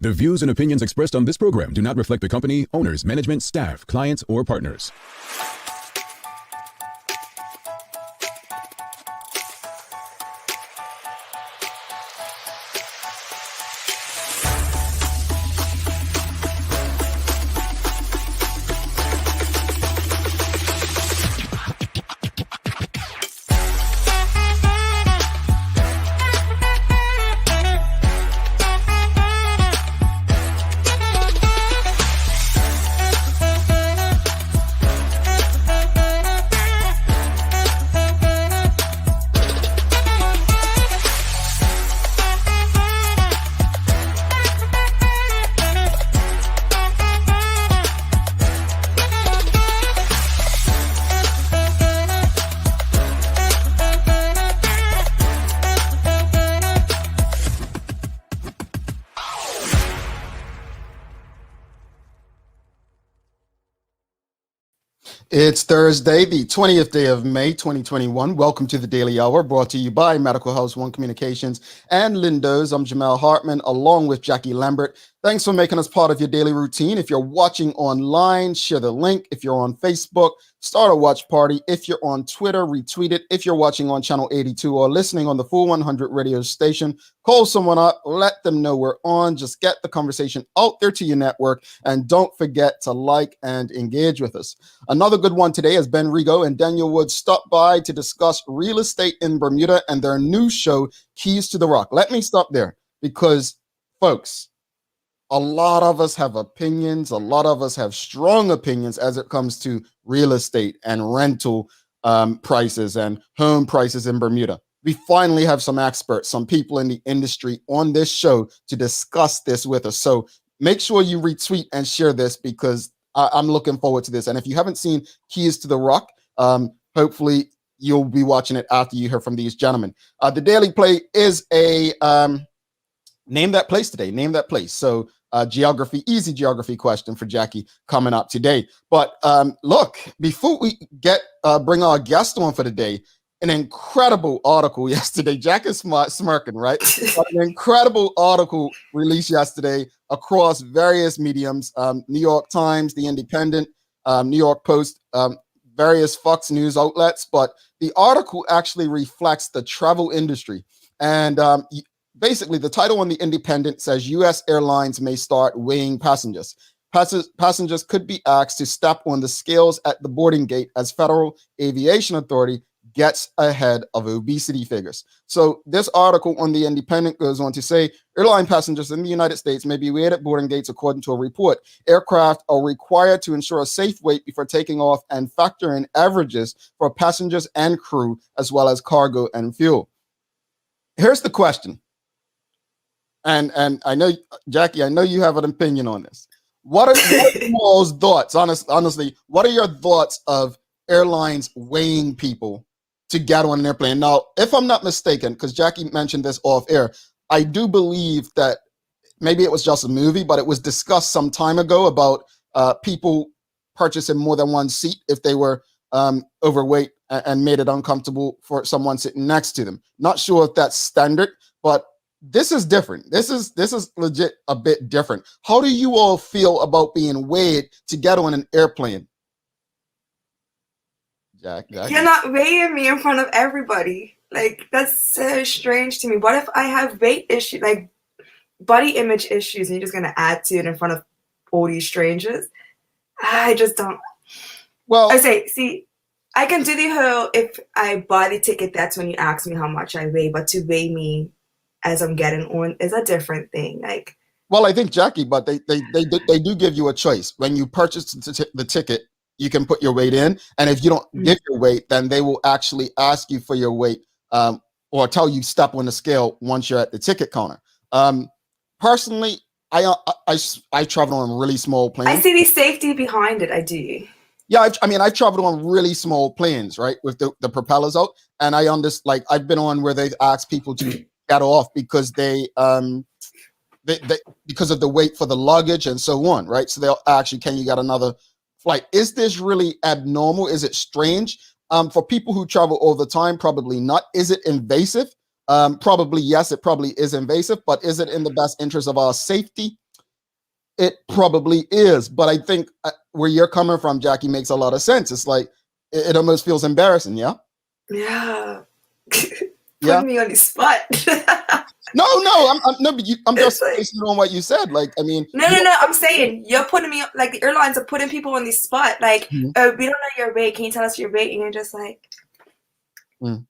The views and opinions expressed on this program do not reflect the company, owners, management, staff, clients, or partners. It's Thursday, the 20th day of May, 2021. Welcome to the Daily Hour, brought to you by Medical House One Communications and Lindo's. I'm Jamal Hartman, along with Jackie Lambert. Thanks for making us part of your daily routine. If you're watching online, share the link. If you're on Facebook, start a watch party. If you're on Twitter, retweet it. If you're watching on Channel 82 or listening on the Full 100 radio station, call someone up, let them know we're on. Just get the conversation out there to your network, and don't forget to like and engage with us. Another good one today has been Rego and Daniel Woods stopped by to discuss real estate in Bermuda and their new show, Keys to the Rock. Let me stop there because, folks, a lot of us have opinions. A lot of us have strong opinions as it comes to real estate and rental prices and home prices in Bermuda. We finally have some experts, some people in the industry on this show to discuss this with us. So make sure you retweet and share this because I'm looking forward to this. And if you haven't seen Keys to the Rock, hopefully you'll be watching it after you hear from these gentlemen. The Daily Play is a name that place today. Name that place. So easy geography question for Jackie coming up today. But look, before we bring our guest on for the day, an incredible article yesterday. Jack is smirking, right? An incredible article released yesterday across various mediums, New York Times, The Independent, New York Post, various Fox News outlets. But the article actually reflects the travel industry. And basically, the title on The Independent says U.S. airlines may start weighing passengers. Passengers could be asked to step on the scales at the boarding gate as Federal Aviation Authority gets ahead of obesity figures. So this article on The Independent goes on to say airline passengers in the United States may be weighed at boarding gates according to a report. Aircraft are required to ensure a safe weight before taking off and factor in averages for passengers and crew, as well as cargo and fuel. Here's the question. And I know, Jackie, I know you have an opinion on this. What are y'all's thoughts? Honestly, what are your thoughts of airlines weighing people to get on an airplane? Now, if I'm not mistaken, because Jackie mentioned this off air, I do believe that maybe it was just a movie, but it was discussed some time ago about people purchasing more than one seat if they were overweight and made it uncomfortable for someone sitting next to them. Not sure if that's standard, but this is different. This is legit a bit different. How do you all feel about being weighed to get on an airplane? Jack. You're not weighing me in front of everybody. Like, that's so strange to me. What if I have weight issues, like body image issues, and you're just going to add to it in front of all these strangers? I just don't. Well, I can do the whole, if I buy the ticket, that's when you ask me how much I weigh, but to weigh me as I'm getting on is a different thing. Like, well, I think, Jackie, but they do give you a choice. When you purchase the ticket, you can put your weight in, and if you don't give your weight, then they will actually ask you for your weight or tell you step on the scale once you're at the ticket counter. Personally, I travel on really small planes. I see the safety behind it. I do. Yeah, I've traveled on really small planes, right, with the propellers out, and I understand. Like, I've been on where they've asked people to get off because they because of the weight for the luggage and so on, right? So they'll actually, can you get another flight? Is this really abnormal? Is it strange? For people who travel all the time, probably not. Is it invasive? Probably yes, it probably is invasive, but is it in the best interest of our safety? It probably is, but I think where you're coming from, Jackie, makes a lot of sense. It's like it almost feels embarrassing, yeah. Yeah. Yeah. Putting me on the spot. No, but I'm just like, basing it on what you said. Like, I mean, no. I'm saying you're putting me like the airlines are putting people on the spot. Like, we don't know your weight. Can you tell us your weight? And you're just like, 75.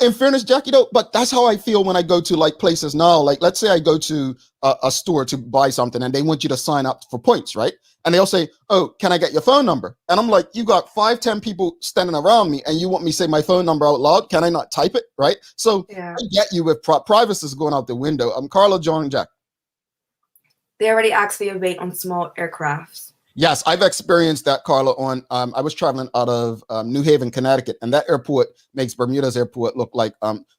In fairness, Jackie, though, but that's how I feel when I go to like places now. Like, let's say I go to a store to buy something, and they want you to sign up for points, right? And they'll say, "Oh, can I get your phone number?" And I'm like, "You got 5-10 people standing around me, and you want me to say my phone number out loud? Can I not type it?" Right? So yeah. I get you with privacy is going out the window. Carla, John, Jack. They already asked for your weight on small aircrafts. Yes, I've experienced that, Carla. On I was traveling out of New Haven, Connecticut, and that airport makes Bermuda's airport look like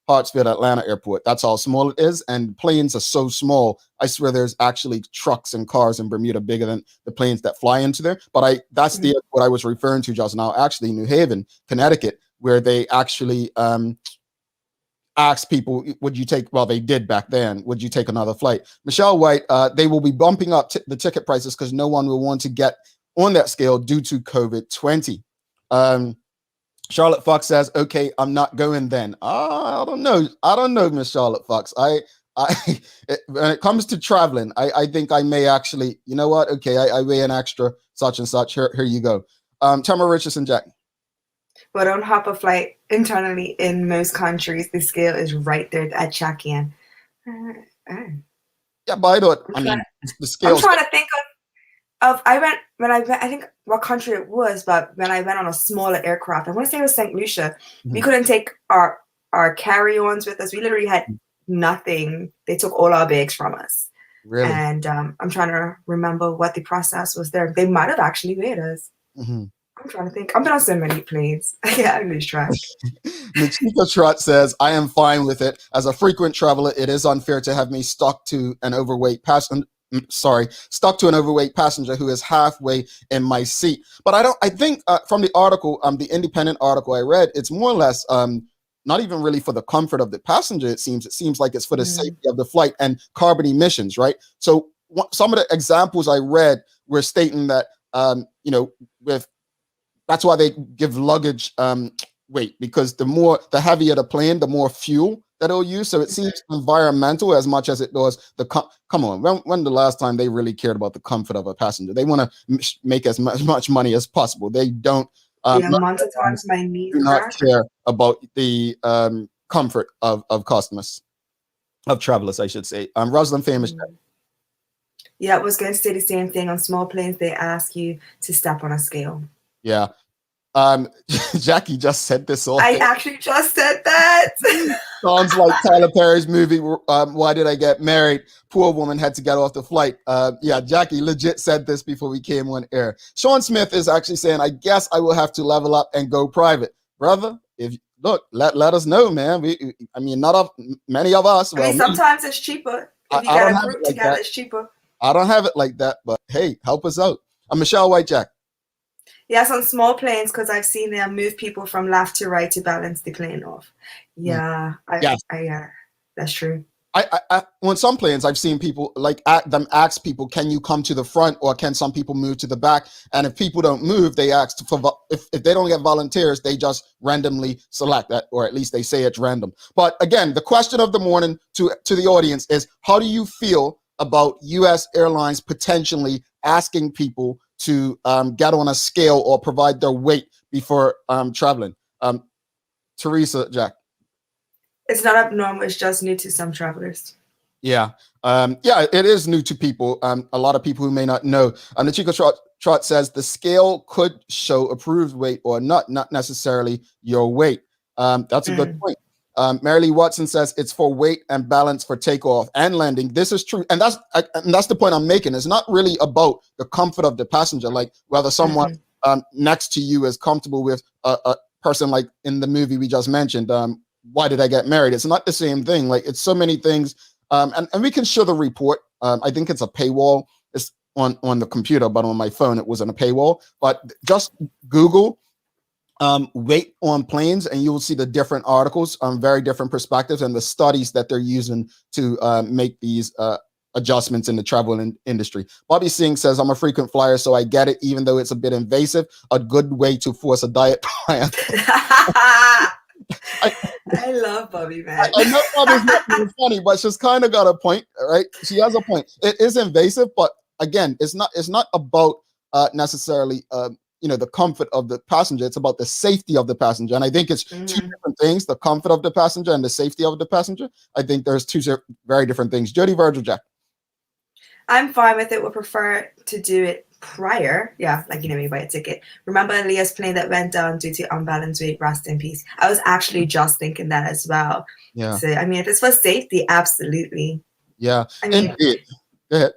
Hartsfield, Atlanta airport. That's how small it is, and planes are so small. I swear, there's actually trucks and cars in Bermuda bigger than the planes that fly into there. But that's the airport I was referring to just now. Actually, New Haven, Connecticut, where they actually ask people, would you take, well, they did back then, would you take another flight? Michelle White, they will be bumping up the ticket prices because no one will want to get on that scale due to COVID-20. Charlotte Fox says, okay, I'm not going then. I don't know, Miss Charlotte Fox. When it comes to traveling, I think I may actually, you know what? Okay, I weigh an extra such and such. Here you go. Tamara Richardson, Jack. But on hop a flight internally in most countries, the scale is right there at check-in. Yeah, but the scale. I'm trying to think of I think what country it was, but when I went on a smaller aircraft, I want to say it was St. Lucia. We couldn't take our carry-ons with us. We literally had nothing. They took all our bags from us. Really? And I'm trying to remember what the process was there. They might have actually weighed us. I'm trying to think. I've been on so many planes. Yeah, I lose track. Nikita Trot says, I am fine with it. As a frequent traveler, it is unfair to have me stuck to an overweight passenger who is halfway in my seat. But I think from the article, the independent article I read, it's more or less not even really for the comfort of the passenger. It seems like it's for the safety of the flight and carbon emissions, right? So some of the examples I read were stating that, that's why they give luggage weight, because the heavier the plane, the more fuel that it'll use. So it seems environmental as much as it does come on. When the last time they really cared about the comfort of a passenger? They want to make as much money as possible. They don't. Amount of times my knees do not care about the comfort of customers, of travelers, I should say. Rosalind Famous. Yeah, I was going to say the same thing. On small planes, they ask you to step on a scale. Yeah. Jackie just said this all. I actually just said that. Sounds like Tyler Perry's movie, Why Did I Get Married? Poor woman had to get off the flight. Yeah, Jackie legit said this before we came on air. Sean Smith is actually saying, I guess I will have to level up and go private. Brother, let us know, man. Many of us. Sometimes it's cheaper. If you get a group together, it's cheaper. I don't have it like that, but hey, help us out. Michelle White, Jack. Yes, on small planes, because I've seen them move people from left to right to balance the plane off. Yeah, that's true. On some planes, I've seen people ask people, can you come to the front, or can some people move to the back? And if people don't move, they ask if they don't get volunteers, they just randomly select that, or at least they say it's random. But again, the question of the morning to the audience is, how do you feel about U.S. airlines potentially asking people to get on a scale or provide their weight before traveling? Teresa, Jack. It's not abnormal. It's just new to some travelers. Yeah. It is new to people. A lot of people who may not know. The Chico Trot says the scale could show approved weight or not necessarily your weight. That's a good point. Mary Lee Watson says it's for weight and balance for takeoff and landing. This is true. And that's the point I'm making. It's not really about the comfort of the passenger, like whether someone next to you is comfortable with a person like in the movie we just mentioned. Why Did I Get Married? It's not the same thing. Like, it's so many things. And we can show the report. I think it's a paywall. It's on the computer, but on my phone, it wasn't a paywall. But just Google weight on planes, and you will see the different articles on very different perspectives and the studies that they're using to make these adjustments in the travel industry. Bobby Singh says, I'm a frequent flyer, so I get it, even though it's a bit invasive, a good way to force a diet plan. I love Bobby, man. I know Bobby's not being funny, but she's kind of got a point, right? She has a point. It is invasive, but again, it's not about necessarily the comfort of the passenger. It's about the safety of the passenger. And I think it's two different things, the comfort of the passenger and the safety of the passenger. I think there's two very different things. Jody, Virgil, Jack. I'm fine with it. Would prefer to do it prior. Yeah, like, when you buy a ticket. Remember Leah's plane that went down due to unbalanced weight, rest in peace. I was actually just thinking that as well. Yeah. So, I mean, if it's for safety, absolutely. Yeah. I mean, go ahead.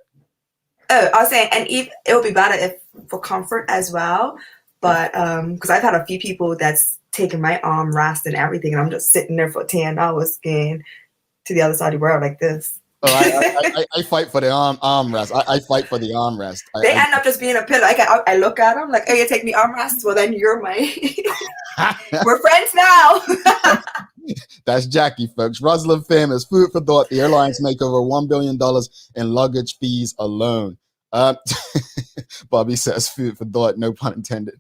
Oh, I was saying, and it would be better if for comfort as well. But because I've had a few people that's taken my armrest and everything, and I'm just sitting there for 10 hours skiing to the other side of the world like this. Oh, I fight for the armrest. I fight for the armrest. They end up just being a pillow. I look at them like, oh, you take me armrests? Well, then you're my... We're friends now. That's Jackie, folks. Rosalind Famous, food for thought. The airlines make over $1 billion in luggage fees alone. Bobby says food for thought, no pun intended.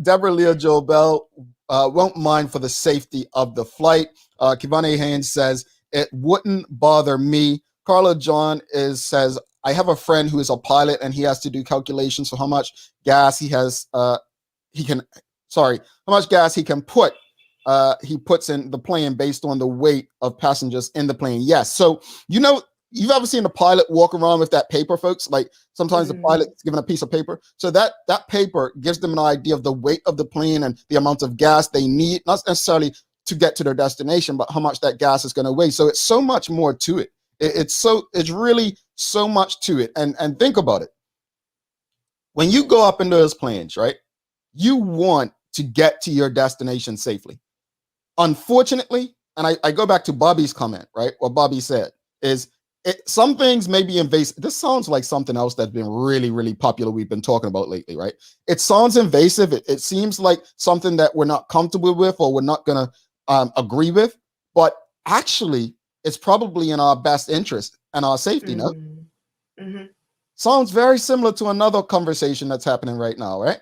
Deborah Leah Joel Bell won't mind for the safety of the flight. Kivane Haynes says, it wouldn't bother me. Carla John says, I have a friend who is a pilot and he has to do calculations for how much gas he can put he puts in the plane based on the weight of passengers in the plane. Yes. So, you've ever seen a pilot walk around with that paper, folks? Like sometimes the pilot's given a piece of paper. So that paper gives them an idea of the weight of the plane and the amount of gas they need, not necessarily to get to their destination, but how much that gas is going to weigh. So it's so much more to it. It's really so much to it. And think about it. When you go up into those planes, right, you want to get to your destination safely. Unfortunately, and I go back to Bobby's comment, right? What Bobby said is, some things may be invasive. This sounds like something else that's been really, really popular we've been talking about lately, right? It sounds invasive. It seems like something that we're not comfortable with or we're not going to agree with. But actually, it's probably in our best interest and our safety, no? Mm-hmm. Sounds very similar to another conversation that's happening right now, right?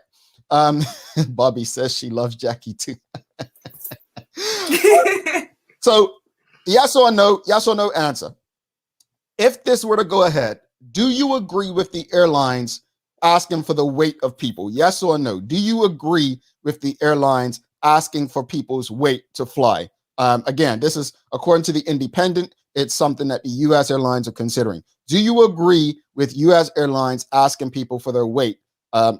Bobby says she loves Jackie too. So, yes or no answer. If this were to go ahead, do you agree with the airlines asking for the weight of people? Yes or no? Do you agree with the airlines asking for people's weight to fly? Again, this is according to the Independent. It's something that the U.S. airlines are considering. Do you agree with U.S. airlines asking people for their weight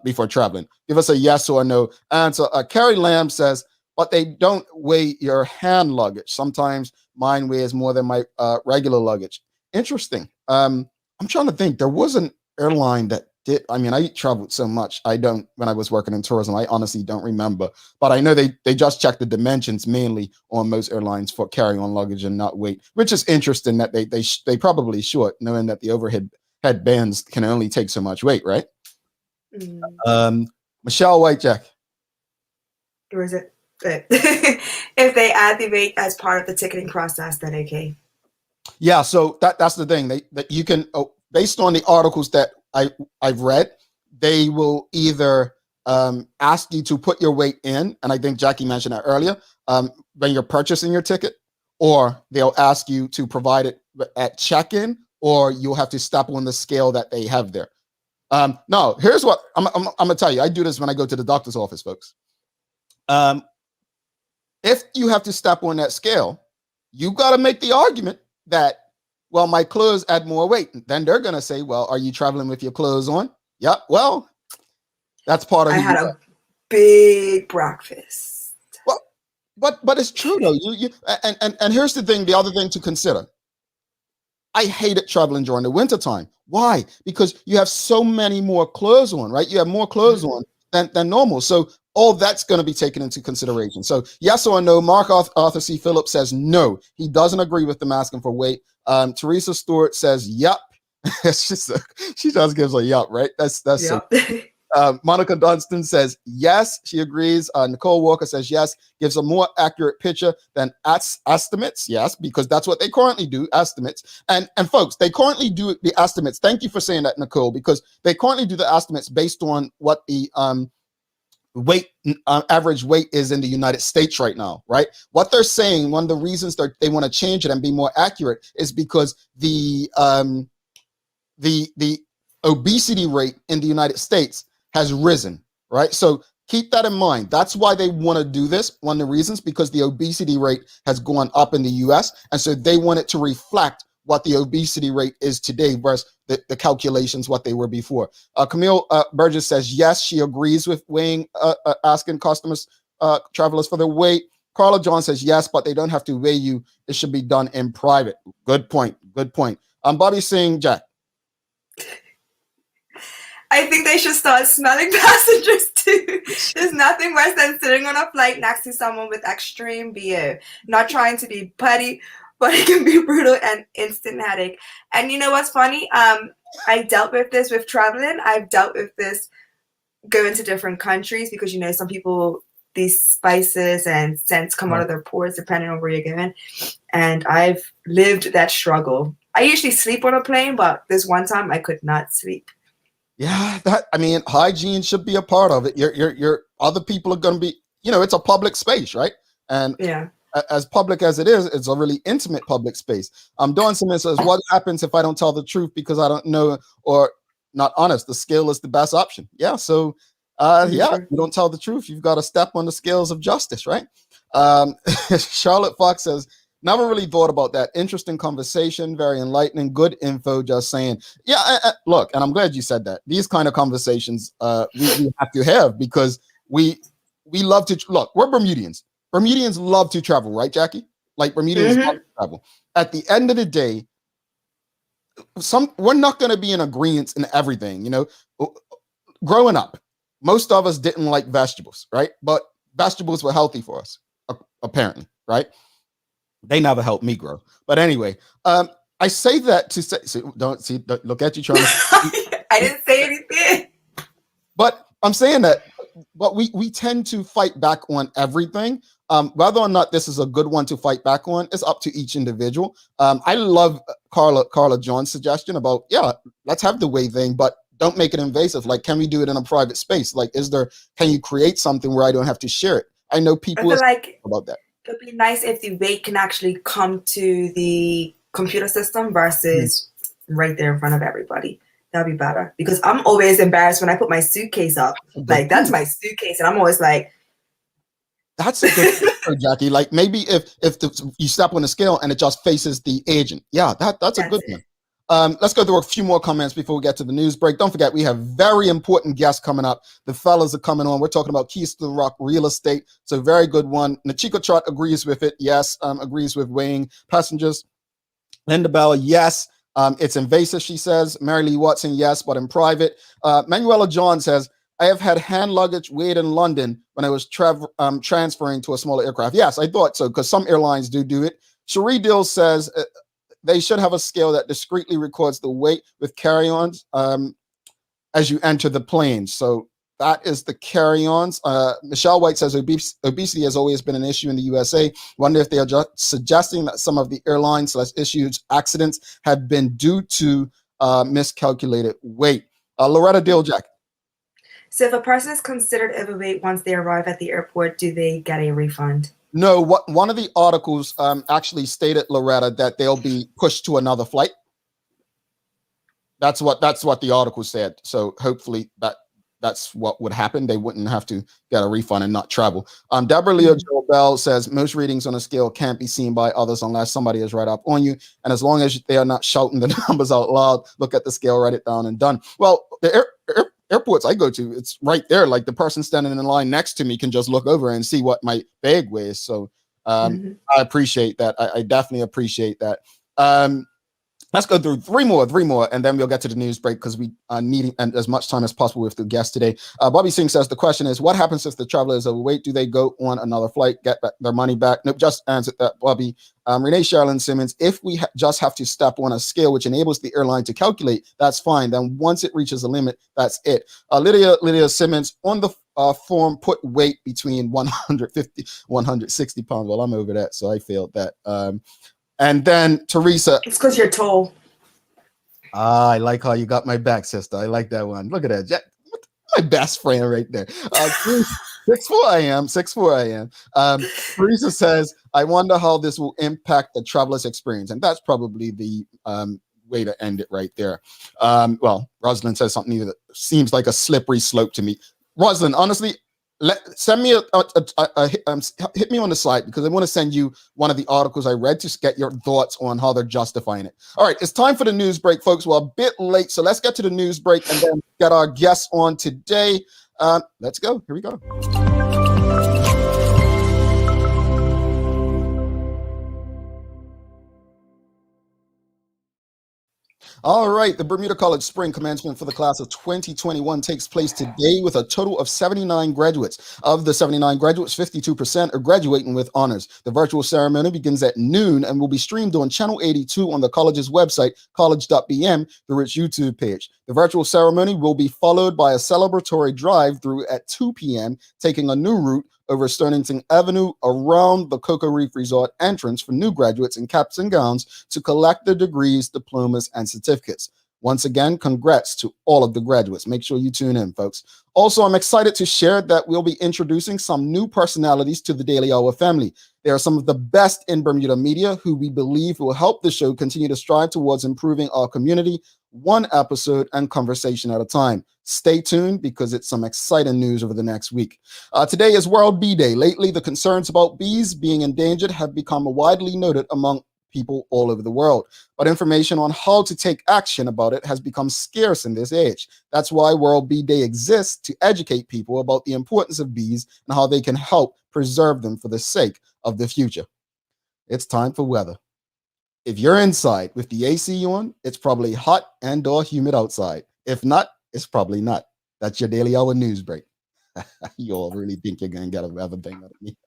before traveling? Give us a yes or no answer. Carrie Lamb says, but they don't weigh your hand luggage. Sometimes mine weighs more than my regular luggage. Interesting. I'm trying to think. There was an airline that did. I mean, I traveled so much. When I was working in tourism, I honestly don't remember. But I know they just check the dimensions mainly on most airlines for carrying on luggage and not weight, which is interesting that they probably should, knowing that the overhead bins can only take so much weight, right? Michelle Whitejack. Or is it? If they add the weight as part of the ticketing process, then okay. Yeah, so that's the thing. That you can, based on the articles that I've read, they will either ask you to put your weight in, and I think Jackie mentioned that earlier, when you're purchasing your ticket, or they'll ask you to provide it at check-in, or you'll have to step on the scale that they have there. No, here's what I'm gonna tell you. I do this when I go to the doctor's office, folks. If you have to step on that scale, you got to make the argument that, well, my clothes add more weight. Then they're going to say, well, are you traveling with your clothes on? Yep. Well, that's part of. I had a big breakfast. Well, but it's true though. And here's the thing. The other thing to consider. I hated traveling during the wintertime. Why? Because you have so many more clothes on, right? You have more clothes on than normal. So all that's going to be taken into consideration. So yes or no. Mark Arthur C. Phillips says no. He doesn't agree with them asking for weight. Teresa Stewart says yep. She just gives a yup, right? That's yep. Monica Dunstan says yes, she agrees. Nicole Walker says yes, gives a more accurate picture than estimates. Yes, because that's what they currently do, estimates. And folks, they currently do the estimates. Thank you for saying that, Nicole, because they currently do the estimates based on what the weight average weight is in the United States right now, right? What they're saying, one of the reasons they want to change it and be more accurate is because the obesity rate in the United States has risen, right? So keep that in mind. That's why they want to do this. One of the reasons, because the obesity rate has gone up in the US. And so they want it to reflect what the obesity rate is today versus the calculations, what they were before. Camille Burgess says, yes, she agrees with weighing, asking customers, travelers for their weight. Carla John says, yes, but they don't have to weigh you. It should be done in private. Good point. Good point. Bobby Singh, Jack. I think they should start smelling passengers too. There's nothing worse than sitting on a flight next to someone with extreme BO. Not trying to be petty, but it can be brutal and instant headache. And you know what's funny? I dealt with this with traveling. I've dealt with this going to different countries because, you know, some people, these spices and scents come out of their pores depending on where you're going. And I've lived that struggle. I usually sleep on a plane, but this one time I could not sleep. Yeah, hygiene should be a part of it. Your other people are going to be, you know, it's a public space, right? And yeah, as public as it is, it's a really intimate public space. Dawn Simmons says, what happens if I don't tell the truth because I don't know or not honest? The scale is the best option. Yeah, so you don't tell the truth, you've got to step on the scales of justice, right? Charlotte Fox says, never really thought about that. Interesting conversation, very enlightening, good info, just saying. Yeah, look, and I'm glad you said that. These kind of conversations we have to have because we love to, look, we're Bermudians. Bermudians love to travel, right, Jackie? Like Bermudians love to travel. At the end of the day, we're not going to be in agreement in everything, you know. Growing up, most of us didn't like vegetables, right? But vegetables were healthy for us, apparently, right? They never helped me grow. But anyway, I say that to say, don't look at you trying to. I didn't say anything. But I'm saying that, but we tend to fight back on everything. Whether or not this is a good one to fight back on is up to each individual. I love Carla John's suggestion about, yeah, let's have the weigh thing, but don't make it invasive. Like, can we do it in a private space? Like, can you create something where I don't have to share it? I know people about that. It'd be nice if the weight can actually come to the computer system versus right there in front of everybody. That'd be better because I'm always embarrassed when I put my suitcase up. Like, that's my suitcase, and I'm always like, that's a good picture, Jackie. Like, maybe if you step on the scale and it just faces the agent. Yeah, that's a good one. Let's go through a few more comments before we get to the news break. Don't forget, we have very important guests coming up. The fellas are coming on. We're talking about Keys to the Rock real estate. So very good one. Nachiko Trot agrees with it. Yes. Agrees with weighing passengers. Linda Bell, yes. It's invasive, she says. Mary Lee Watson, yes, but in private. Manuela John says, I have had hand luggage weighed in London when I was transferring to a smaller aircraft. Yes, I thought so, because some airlines do it. Cherie Dill says, they should have a scale that discreetly records the weight with carry-ons as you enter the plane. So that is the carry-ons. Michelle White says obesity has always been an issue in the USA. Wonder if they are just suggesting that some of the airlines issued accidents have been due to miscalculated weight. Loretta Dill-Jack. So if a person is considered overweight once they arrive at the airport, do they get a refund? No, one of the articles actually stated, Loretta, that they'll be pushed to another flight. That's what the article said. So hopefully that's what would happen. They wouldn't have to get a refund and not travel. Deborah Leo Joel Bell says most readings on a scale can't be seen by others unless somebody is right up on you. And as long as they are not shouting the numbers out loud, look at the scale, write it down, and done. Well, the airports I go to, it's right there. Like the person standing in line next to me can just look over and see what my bag weighs. So I appreciate that. I definitely appreciate that. Let's go through three more, and then we'll get to the news break because we are needing as much time as possible with the guest today. Bobby Singh says the question is, what happens if the traveler is overweight? Do they go on another flight, get back their money back? Nope, just answered that, Bobby. Renee Sherilyn Simmons, if we just have to step on a scale which enables the airline to calculate, that's fine. Then once it reaches a limit, that's it. Lydia Simmons, on the form, put weight between 150, 160 pounds. Well, I'm over that, so I failed that. And then Teresa. It's because you're tall. I like how you got my back, sister. I like that one. Look at that. Jack, my best friend right there. 6'4" I am. 6'4" I am. Teresa says, I wonder how this will impact the traveler's experience. And that's probably the way to end it right there. Well, Rosalind says something that seems like a slippery slope to me. Rosalind, honestly, send me hit me on the site because I want to send you one of the articles I read to get your thoughts on how they're justifying it. All right, it's time for the news break, folks. We're a bit late, so let's get to the news break and then get our guests on today. Let's go. Here we go. All right, the Bermuda College Spring Commencement for the class of 2021 takes place today with a total of 79 graduates. Of the 79 graduates, 52% are graduating with honors. The virtual ceremony begins at noon and will be streamed on Channel 82 on the college's website, college.bm, through its YouTube page. The virtual ceremony will be followed by a celebratory drive-through at 2 p.m., taking a new route over Stonington Avenue around the Cocoa Reef Resort entrance for new graduates in caps and gowns to collect their degrees, diplomas, and certificates. Once again, congrats to all of the graduates. Make sure you tune in, folks. Also, I'm excited to share that we'll be introducing some new personalities to the Daily Hour family. They are some of the best in Bermuda media who we believe will help the show continue to strive towards improving our community, one episode and conversation at a time. Stay tuned because it's some exciting news over the next week. Today is World Bee Day. Lately, the concerns about bees being endangered have become widely noted among people all over the world, but information on how to take action about it has become scarce in this age. That's why World Bee Day exists, to educate people about the importance of bees and how they can help preserve them for the sake of the future. It's time for weather. If you're inside with the AC on, it's probably hot and or humid outside. If not, it's probably not. That's your Daily Hour news break. You all really think you're going to get a weather thing out of me?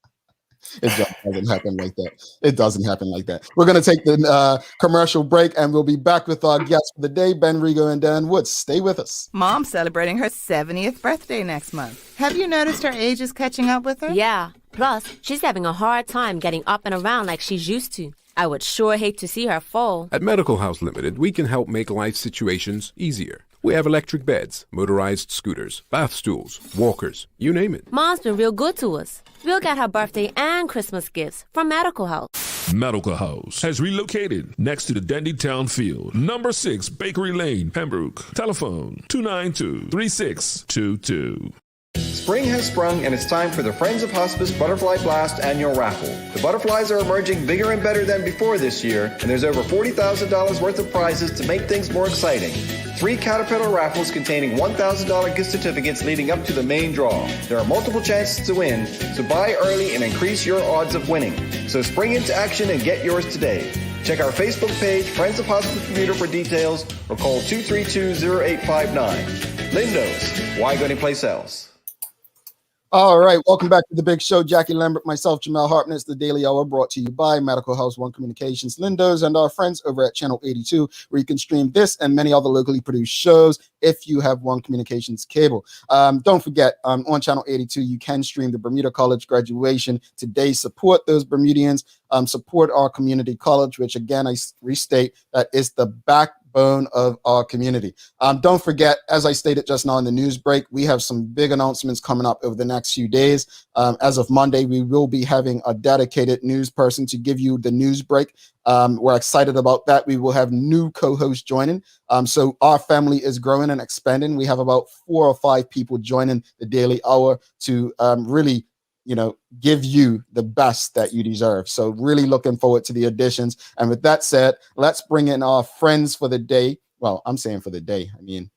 It just doesn't happen like that. It doesn't happen like that. We're going to take the commercial break and we'll be back with our guests for the day, Ben Rego and Daniel Woods. Stay with us. Mom's celebrating her 70th birthday next month. Have you noticed her age is catching up with her? Yeah. Plus, she's having a hard time getting up and around like she's used to. I would sure hate to see her fall. At Medical House Limited, we can help make life situations easier. We have electric beds, motorized scooters, bath stools, walkers, you name it. Mom's been real good to us. We'll get her birthday and Christmas gifts from Medical House. Medical House has relocated next to the Dendy Town Field. Number 6 Bakery Lane, Pembroke. Telephone 292-3622. Spring has sprung and it's time for the Friends of Hospice Butterfly Blast annual raffle. The butterflies are emerging bigger and better than before this year, and there's over $40,000 worth of prizes to make things more exciting. 3 Caterpillar raffles containing $1,000 gift certificates leading up to the main draw. There are multiple chances to win, so buy early and increase your odds of winning. So spring into action and get yours today. Check our Facebook page, Friends of Hospice Bermuda, for details, or call 232-0859. Lindos, why go anyplace else? All right, welcome back to the big show. Jackie Lambert, myself, Jamel Hartman. It's the Daily Hour brought to you by Medical House One Communications, Lindos, and our friends over at Channel 82, where you can stream this and many other locally produced shows if you have One Communications cable. Don't forget, on Channel 82, you can stream the Bermuda College graduation today. Support those Bermudians. Support our community college, which, again, I restate, that is the backbone of our community. Don't forget, as I stated just now in the news break, we have some big announcements coming up over the next few days. As of Monday, we will be having a dedicated news person to give you the news break. We're excited about that. We will have new co-hosts joining. So our family is growing and expanding. We have about 4 or 5 people joining the Daily Hour to really, give you the best that you deserve. So really looking forward to the additions. And with that said, let's bring in our friends for the day. Well, I'm saying for the day. I mean,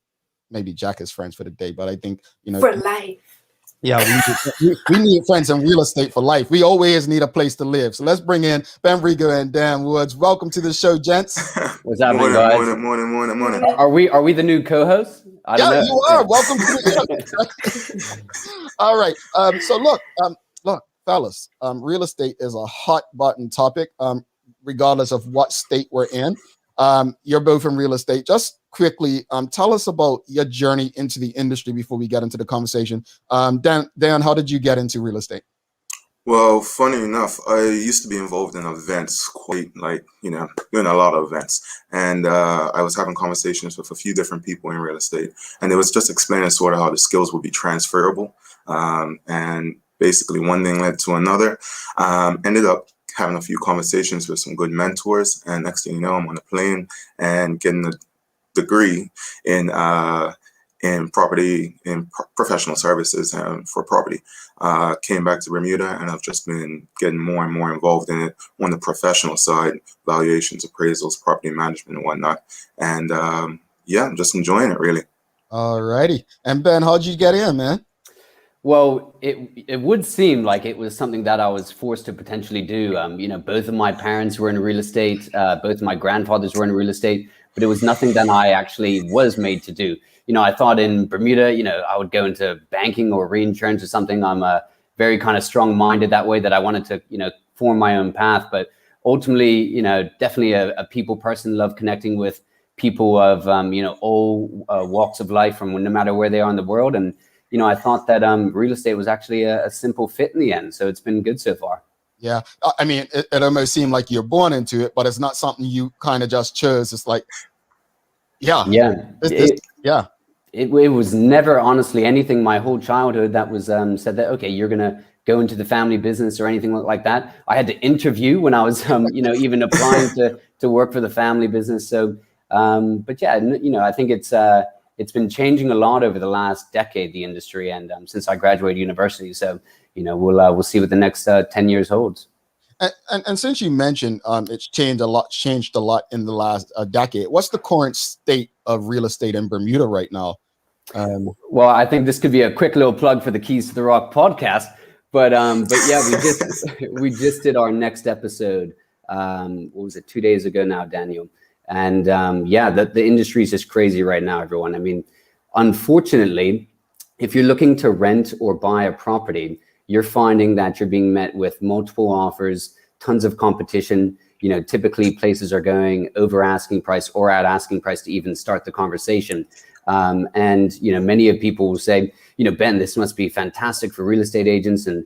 maybe Jack is friends for the day, but I think, for life. Yeah, we need friends in real estate for life. We always need a place to live. So let's bring in Ben Rego and Dan Woods. Welcome to the show, gents. What's happening, guys? Morning. Are we the new co-hosts? I don't know. You are. Welcome to the show. All right. So look, fellas. Real estate is a hot button topic. Regardless of what state we're in. You're both in real estate. Just quickly, tell us about your journey into the industry before we get into the conversation. Dan, how did you get into real estate? Well, funny enough, I used to be involved in events, doing a lot of events. And I was having conversations with a few different people in real estate. And it was just explaining sort of how the skills would be transferable. And basically one thing led to another. Ended up having a few conversations with some good mentors. And next thing you know, I'm on a plane and getting a degree in professional services for property. Came back to Bermuda, and I've just been getting more and more involved in it on the professional side, valuations, appraisals, property management, and whatnot. And I'm just enjoying it, really. All righty. And Ben, how'd you get in, man? Well, it would seem like it was something that I was forced to potentially do. Both of my parents were in real estate. Both of my grandfathers were in real estate, but it was nothing that I actually was made to do. I thought in Bermuda, I would go into banking or reinsurance or something. I'm very kind of strong-minded that way, that I wanted to, form my own path. But ultimately, definitely a people person, love connecting with people of, all walks of life from no matter where they are in the world. And I thought that real estate was actually a simple fit in the end. So it's been good so far. Yeah. I mean, it almost seemed like you're born into it, but it's not something you kind of just chose. It's like, It was never honestly anything my whole childhood that was said that, okay, you're going to go into the family business or anything like that. I had to interview when I was, even applying to work for the family business. So, I think it's been changing a lot over the last decade, the industry, and since I graduated university. So, we'll see what the next 10 years holds. And since you mentioned it's changed a lot in the last decade, what's the current state of real estate in Bermuda right now? Well, I think this could be a quick little plug for the Keys to the Rock podcast, but yeah, we just did our next episode. What was it, 2 days ago now, Daniel? And the industry is just crazy right now, everyone. I mean, unfortunately, if you're looking to rent or buy a property, you're finding that you're being met with multiple offers, tons of competition. Typically places are going over asking price or at asking price to even start the conversation. Many of people will say, Ben, this must be fantastic for real estate agents and,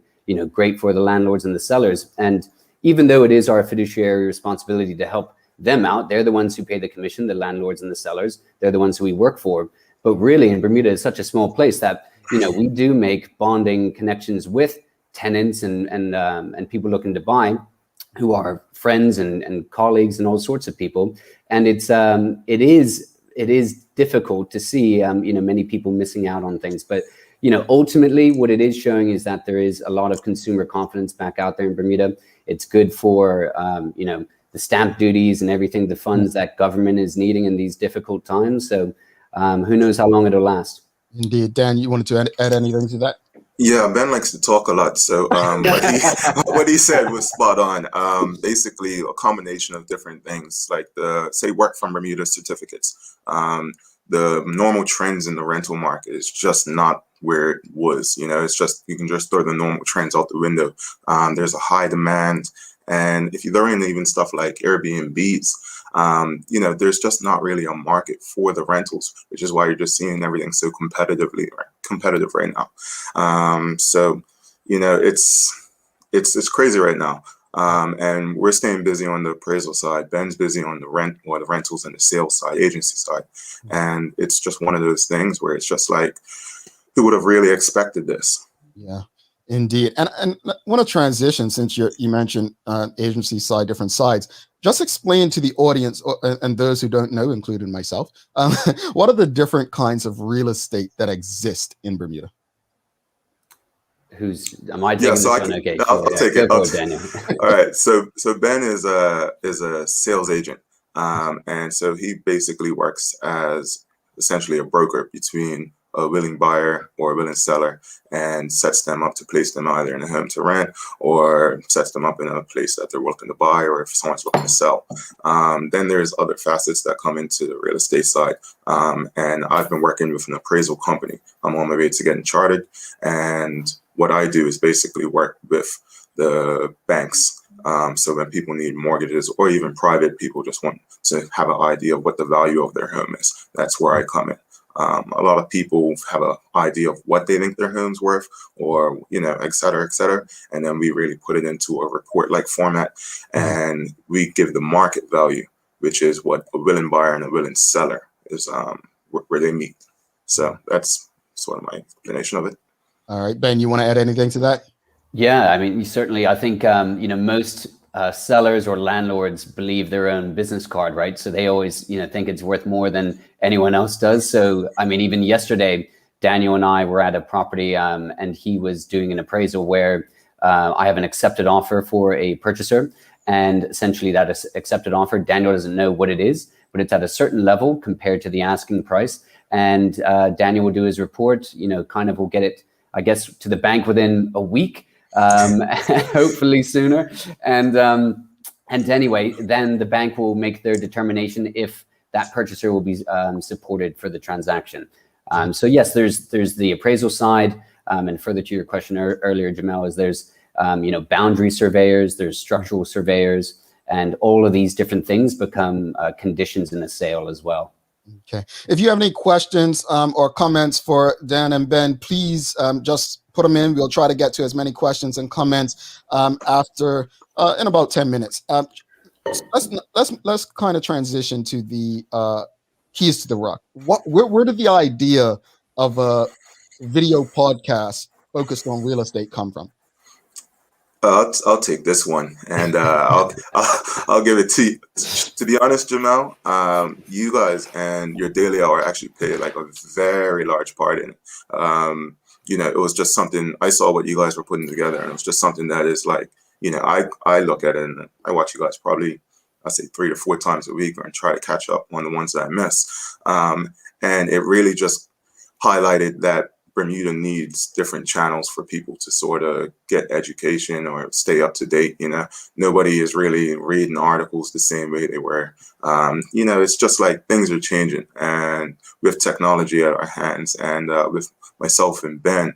great for the landlords and the sellers. And even though it is our fiduciary responsibility to help them out, they're the ones who pay the commission, the landlords and the sellers. They're the ones who we work for. But really, in Bermuda, is such a small place that, we do make bonding connections with tenants and people looking to buy, who are friends and colleagues and all sorts of people. And it is difficult to see, many people missing out on things. But, ultimately what it is showing is that there is a lot of consumer confidence back out there in Bermuda. It's good for, the stamp duties and everything, the funds that government is needing in these difficult times. So who knows how long it'll last. Indeed. Dan, you wanted to add anything to that? Yeah, Ben likes to talk a lot. So what he said was spot on. Basically, a combination of different things, like work from Bermuda certificates. The normal trends in the rental market is just not where it was. It's just, you can just throw the normal trends out the window. There's a high demand. And if you throw in even stuff like Airbnbs, there's just not really a market for the rentals, which is why you're just seeing everything so competitive right now. It's crazy right now. And we're staying busy on the appraisal side. Ben's busy on the rentals and the sales side, agency side. And it's just one of those things where it's just like, who would have really expected this? Yeah. Indeed. And I want to transition, since you mentioned agency side, different sides. Just explain to the audience and those who don't know, including myself, what are the different kinds of real estate that exist in Bermuda? Am I taking this one? Okay, I'll take it. Daniel. All right. So Ben is a sales agent. And so he basically works as essentially a broker between a willing buyer or a willing seller and sets them up to place them either in a home to rent or sets them up in a place that they're looking to buy, or if someone's looking to sell. Then there's other facets that come into the real estate side. And I've been working with an appraisal company. I'm on my way to getting chartered. And what I do is basically work with the banks. So when people need mortgages, or even private people just want to have an idea of what the value of their home is, that's where I come in. A lot of people have an idea of what they think their home's worth, or, et cetera, and then we really put it into a report-like format, and we give the market value, which is what a willing buyer and a willing seller is, where they meet. So that's sort of my explanation of it. All right, Ben, you want to add anything to that? Yeah, I mean, certainly, I think, most sellers or landlords believe their own business card, right? So they always, think it's worth more than anyone else does. So, I mean, even yesterday, Daniel and I were at a property and he was doing an appraisal where I have an accepted offer for a purchaser. And essentially that is accepted offer, Daniel doesn't know what it is, but it's at a certain level compared to the asking price. And Daniel will do his report, kind of will get it, I guess, to the bank within a week. Hopefully sooner. And anyway, then the bank will make their determination if that purchaser will be supported for the transaction. So yes, there's the appraisal side, and further to your question earlier, Jamel, is there's boundary surveyors, there's structural surveyors, and all of these different things become conditions in a sale as well. Okay. If you have any questions or comments for Dan and Ben, please just put them in. We'll try to get to as many questions and comments after in about 10 minutes. Let's kind of transition to the keys to the rock. Where did the idea of a video podcast focused on real estate come from? I'll take this one, and I'll give it to you. To be honest, Jamel, you guys and your daily hour actually played like a very large part in it. It was just something, I saw what you guys were putting together, and it was just something that is like, I look at it and I watch you guys probably, I'd say 3 to 4 times a week, and try to catch up on the ones that I miss. And it really just highlighted that Bermuda needs different channels for people to sort of get education or stay up to date. Nobody is really reading articles the same way they were. It's just like things are changing, and with technology at our hands, and with myself and Ben,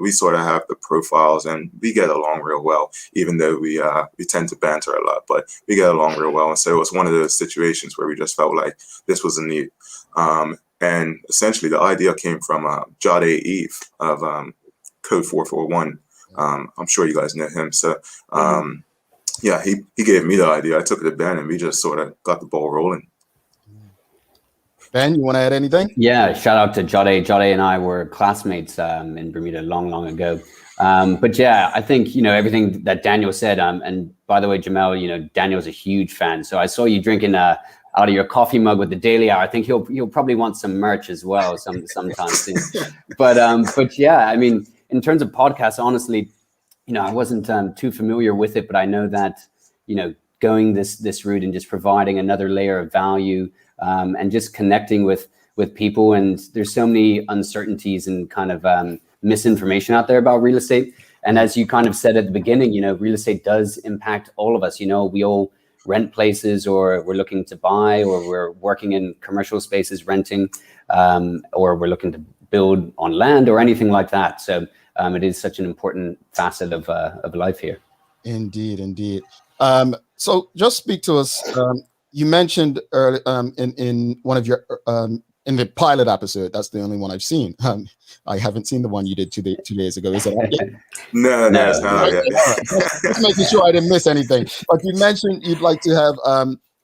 we sort of have the profiles, and we get along real well, even though we tend to banter a lot, but we get along real well. And so it was one of those situations where we just felt like this was a need. And essentially, the idea came from Jade Eve of Code 441. I'm sure you guys know him. So, he gave me the idea. I took it to Ben, and we just sort of got the ball rolling. Ben, you want to add anything? Yeah, shout out to Jade. Jade and I were classmates in Bermuda long ago. But yeah, I think, everything that Daniel said. And by the way, Jamel, Daniel's a huge fan. So I saw you drinking out of your coffee mug with the Daily Hour. I think he'll probably want some merch as well sometime soon. But yeah, I mean, in terms of podcasts, honestly, I wasn't too familiar with it, but I know that, going this route and just providing another layer of value and just connecting with people. And there's so many uncertainties and kind of misinformation out there about real estate. And as you kind of said at the beginning, real estate does impact all of us. We all rent places, or we're looking to buy, or we're working in commercial spaces renting, or we're looking to build on land or anything like that. So it is such an important facet of life here. Indeed. So just speak to us. You mentioned early, in one of your in the pilot episode. That's the only one I've seen. I haven't seen the one you did 2 days ago. Is it out yet? No, it's not out yet. Just making sure I didn't miss anything. But you mentioned you'd like to have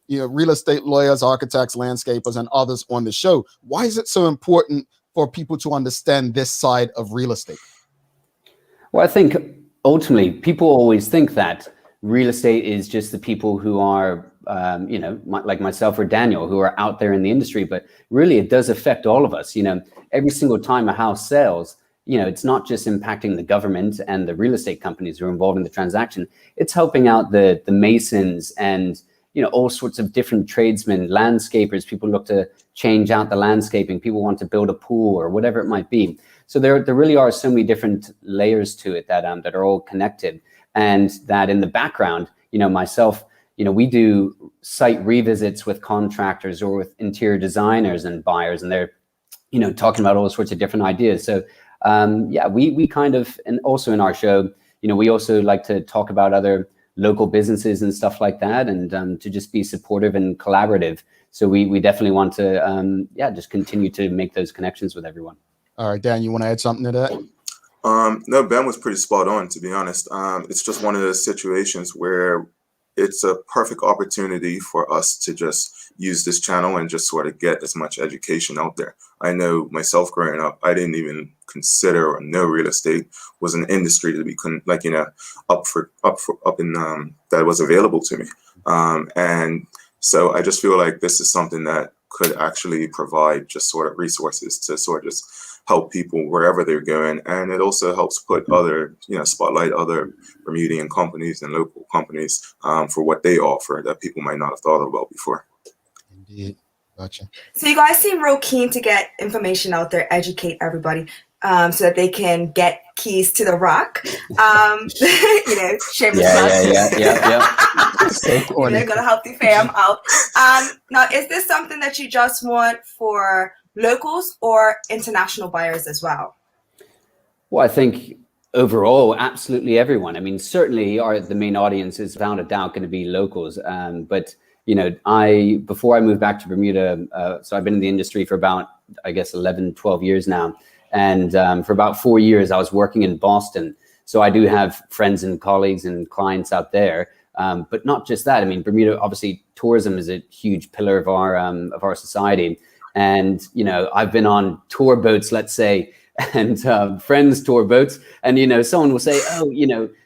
real estate lawyers, architects, landscapers, and others on the show. Why is it so important for people to understand this side of real estate? Well, I think ultimately people always think that real estate is just the people who are like myself or Daniel, who are out there in the industry, but really it does affect all of us. Every single time a house sells, it's not just impacting the government and the real estate companies who are involved in the transaction. It's helping out the masons and, all sorts of different tradesmen, landscapers. People look to change out the landscaping. People want to build a pool or whatever it might be. So there really are so many different layers to it that are all connected, and that in the background, myself, we do site revisits with contractors or with interior designers and buyers, and they're, talking about all sorts of different ideas. So we kind of, and also in our show, we also like to talk about other local businesses and stuff like that, and to just be supportive and collaborative. So we definitely want to just continue to make those connections with everyone. All right, Dan, you want to add something to that? No, Ben was pretty spot on, to be honest. It's just one of those situations where it's a perfect opportunity for us to just use this channel and just sort of get as much education out there. I know myself growing up, I didn't even consider or know real estate was an industry to be up in that was available to me. And so I just feel like this is something that could actually provide just sort of resources to sort of just help people wherever they're going. And it also helps put other, spotlight other Bermudian companies and local companies for what they offer that people might not have thought about before. Indeed. Gotcha. So you guys seem real keen to get information out there, educate everybody, so that they can get keys to the rock. Shameless plug. Yeah. So corny. They're gonna help the fam out. Now, is this something that you just want for locals or international buyers as well? Well, I think overall, absolutely everyone. I mean, certainly the main audience is without a doubt going to be locals. But before I moved back to Bermuda, so I've been in the industry for about, I guess, 11, 12 years now. And for about 4 years, I was working in Boston. So I do have friends and colleagues and clients out there. But not just that. I mean, Bermuda, obviously, tourism is a huge pillar of our society. And, I've been on tour boats, let's say, and friends' tour boats. And, someone will say,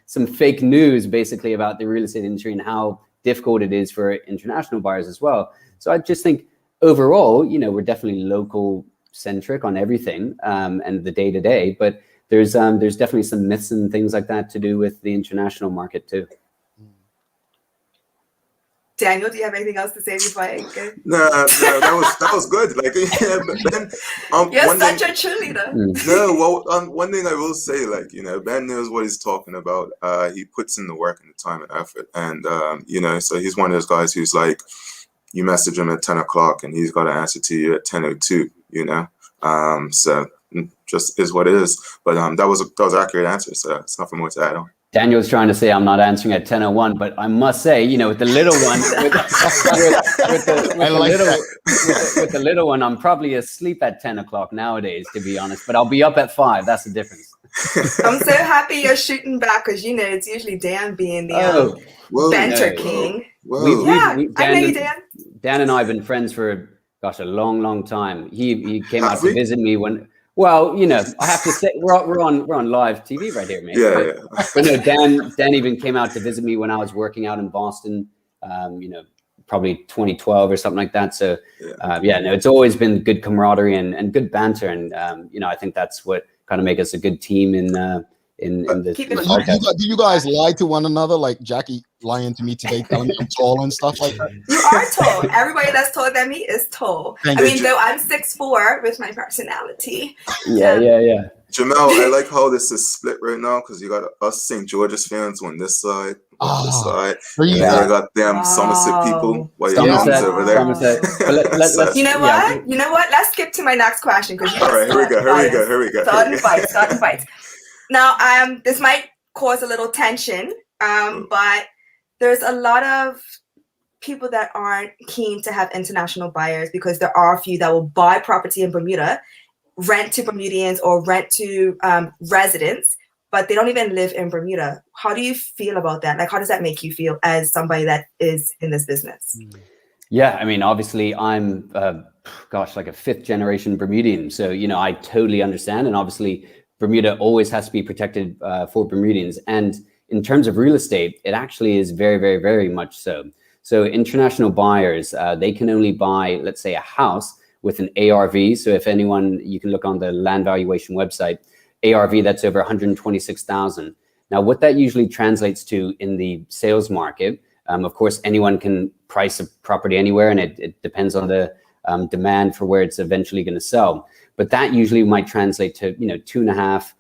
some fake news basically about the real estate industry and how difficult it is for international buyers as well. So I just think overall, we're definitely local centric on everything and the day to day, but there's definitely some myths and things like that to do with the international market too. Daniel, do you have anything else to say before I go? No, that was good. Like, yeah, but Ben, you're such a cheerleader. No, well, one thing I will say, like, Ben knows what he's talking about. He puts in the work and the time and effort, and so he's one of those guys who's like, you message him at 10 o'clock and he's got to answer to you at 10:02. So just is what it is. But that was an accurate answer, so it's nothing more to add on. Daniel's trying to say I'm not answering at 10:01, but I must say, with the little one, with the little one, I'm probably asleep at 10 o'clock nowadays, to be honest. But I'll be up at 5. That's the difference. I'm so happy you're shooting back because it's usually Dan being the banter king. I know you, Dan. Dan and I have been friends for a long time. He came out to visit me when. Well, I have to say we're on live TV right here, mate. Yeah. But no, Dan even came out to visit me when I was working out in Boston. Probably 2012 or something like that. So, it's always been good camaraderie and good banter, and I think that's what kind of make us a good team in this. Do you guys lie to one another, like Jackie lying to me today, telling me I'm tall and stuff like that? You are tall. Everybody that's taller than me is tall. Though I'm 6'4" with my personality. Yeah. Jamel, I like how this is split right now because you got us St. George's fans on this side, on this side. I got them Somerset people while your mom's over there. You know what? Let's skip to my next question because all right, here we go. Starting fights. Now, this might cause a little tension, but there's a lot of people that aren't keen to have international buyers because there are a few that will buy property in Bermuda, rent to Bermudians or rent to residents, but they don't even live in Bermuda. How do you feel about that? Like, how does that make you feel as somebody that is in this business? Yeah, I mean, obviously, I'm, like a 5th generation Bermudian. So, I totally understand. And obviously, Bermuda always has to be protected for Bermudians. And in terms of real estate, it actually is very, very, very much so. So international buyers, they can only buy, let's say, a house with an ARV. So if anyone, you can look on the land valuation website, ARV, that's over 126,000. Now, what that usually translates to in the sales market, Of course, anyone can price a property anywhere, and it depends on the demand for where it's eventually going to sell. But that usually might translate to 2.5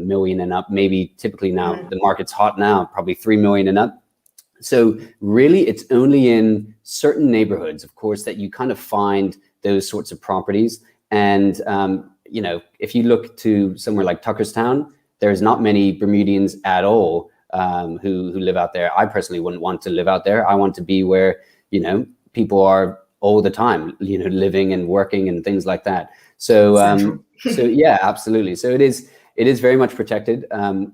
million and up. Maybe typically now the market's hot now, probably 3 million and up. So really, it's only in certain neighborhoods, of course, that you kind of find those sorts of properties. And if you look to somewhere like Tuckerstown, there's not many Bermudians at all who live out there. I personally wouldn't want to live out there. I want to be where people are all the time, living and working and things like that. So so yeah, absolutely. So it is very much protected.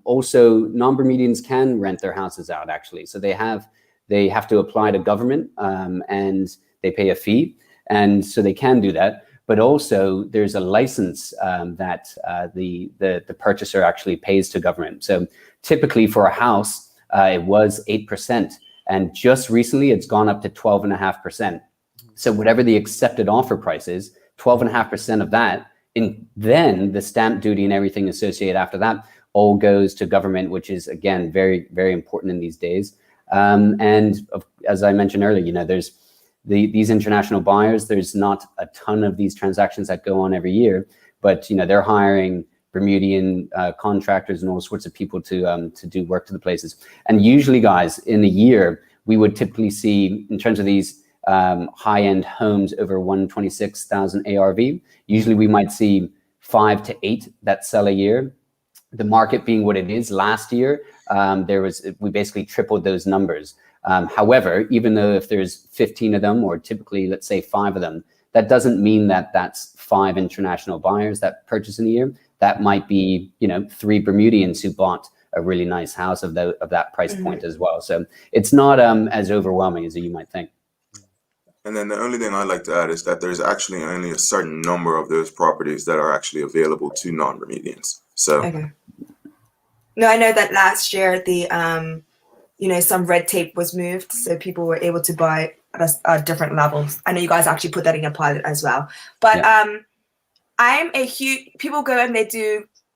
Also, non-Bermudians can rent their houses out, actually. So they have to apply to government and they pay a fee, and so they can do that. But also, there's a license that the purchaser actually pays to government. So typically, for a house, it was 8%, and just recently, it's gone up to 12.5%. So whatever the accepted offer price is, 12.5% of that, and then the stamp duty and everything associated after that all goes to government, which is, again, very, very important in these days. As I mentioned earlier, there's these international buyers. There's not a ton of these transactions that go on every year, but they're hiring Bermudian contractors and all sorts of people to do work to the places. And usually, guys, in a year, we would typically see, in terms of these high-end homes over 126,000 ARV, usually we might see 5 to 8 that sell a year. The market being what it is, last year we basically tripled those numbers. However, even though if there's 15 of them, or typically let's say 5 of them, that doesn't mean that that's 5 international buyers that purchase in a year. That might be 3 Bermudians who bought a really nice house of that price point as well. So it's not as overwhelming as you might think. And then the only thing I'd like to add is that there's actually only a certain number of those properties that are actually available to non-Bermudians. So, okay. No, I know that last year the some red tape was moved, so people were able to buy at different levels. I know you guys actually put that in your pilot as well. But I'm a huge people go and they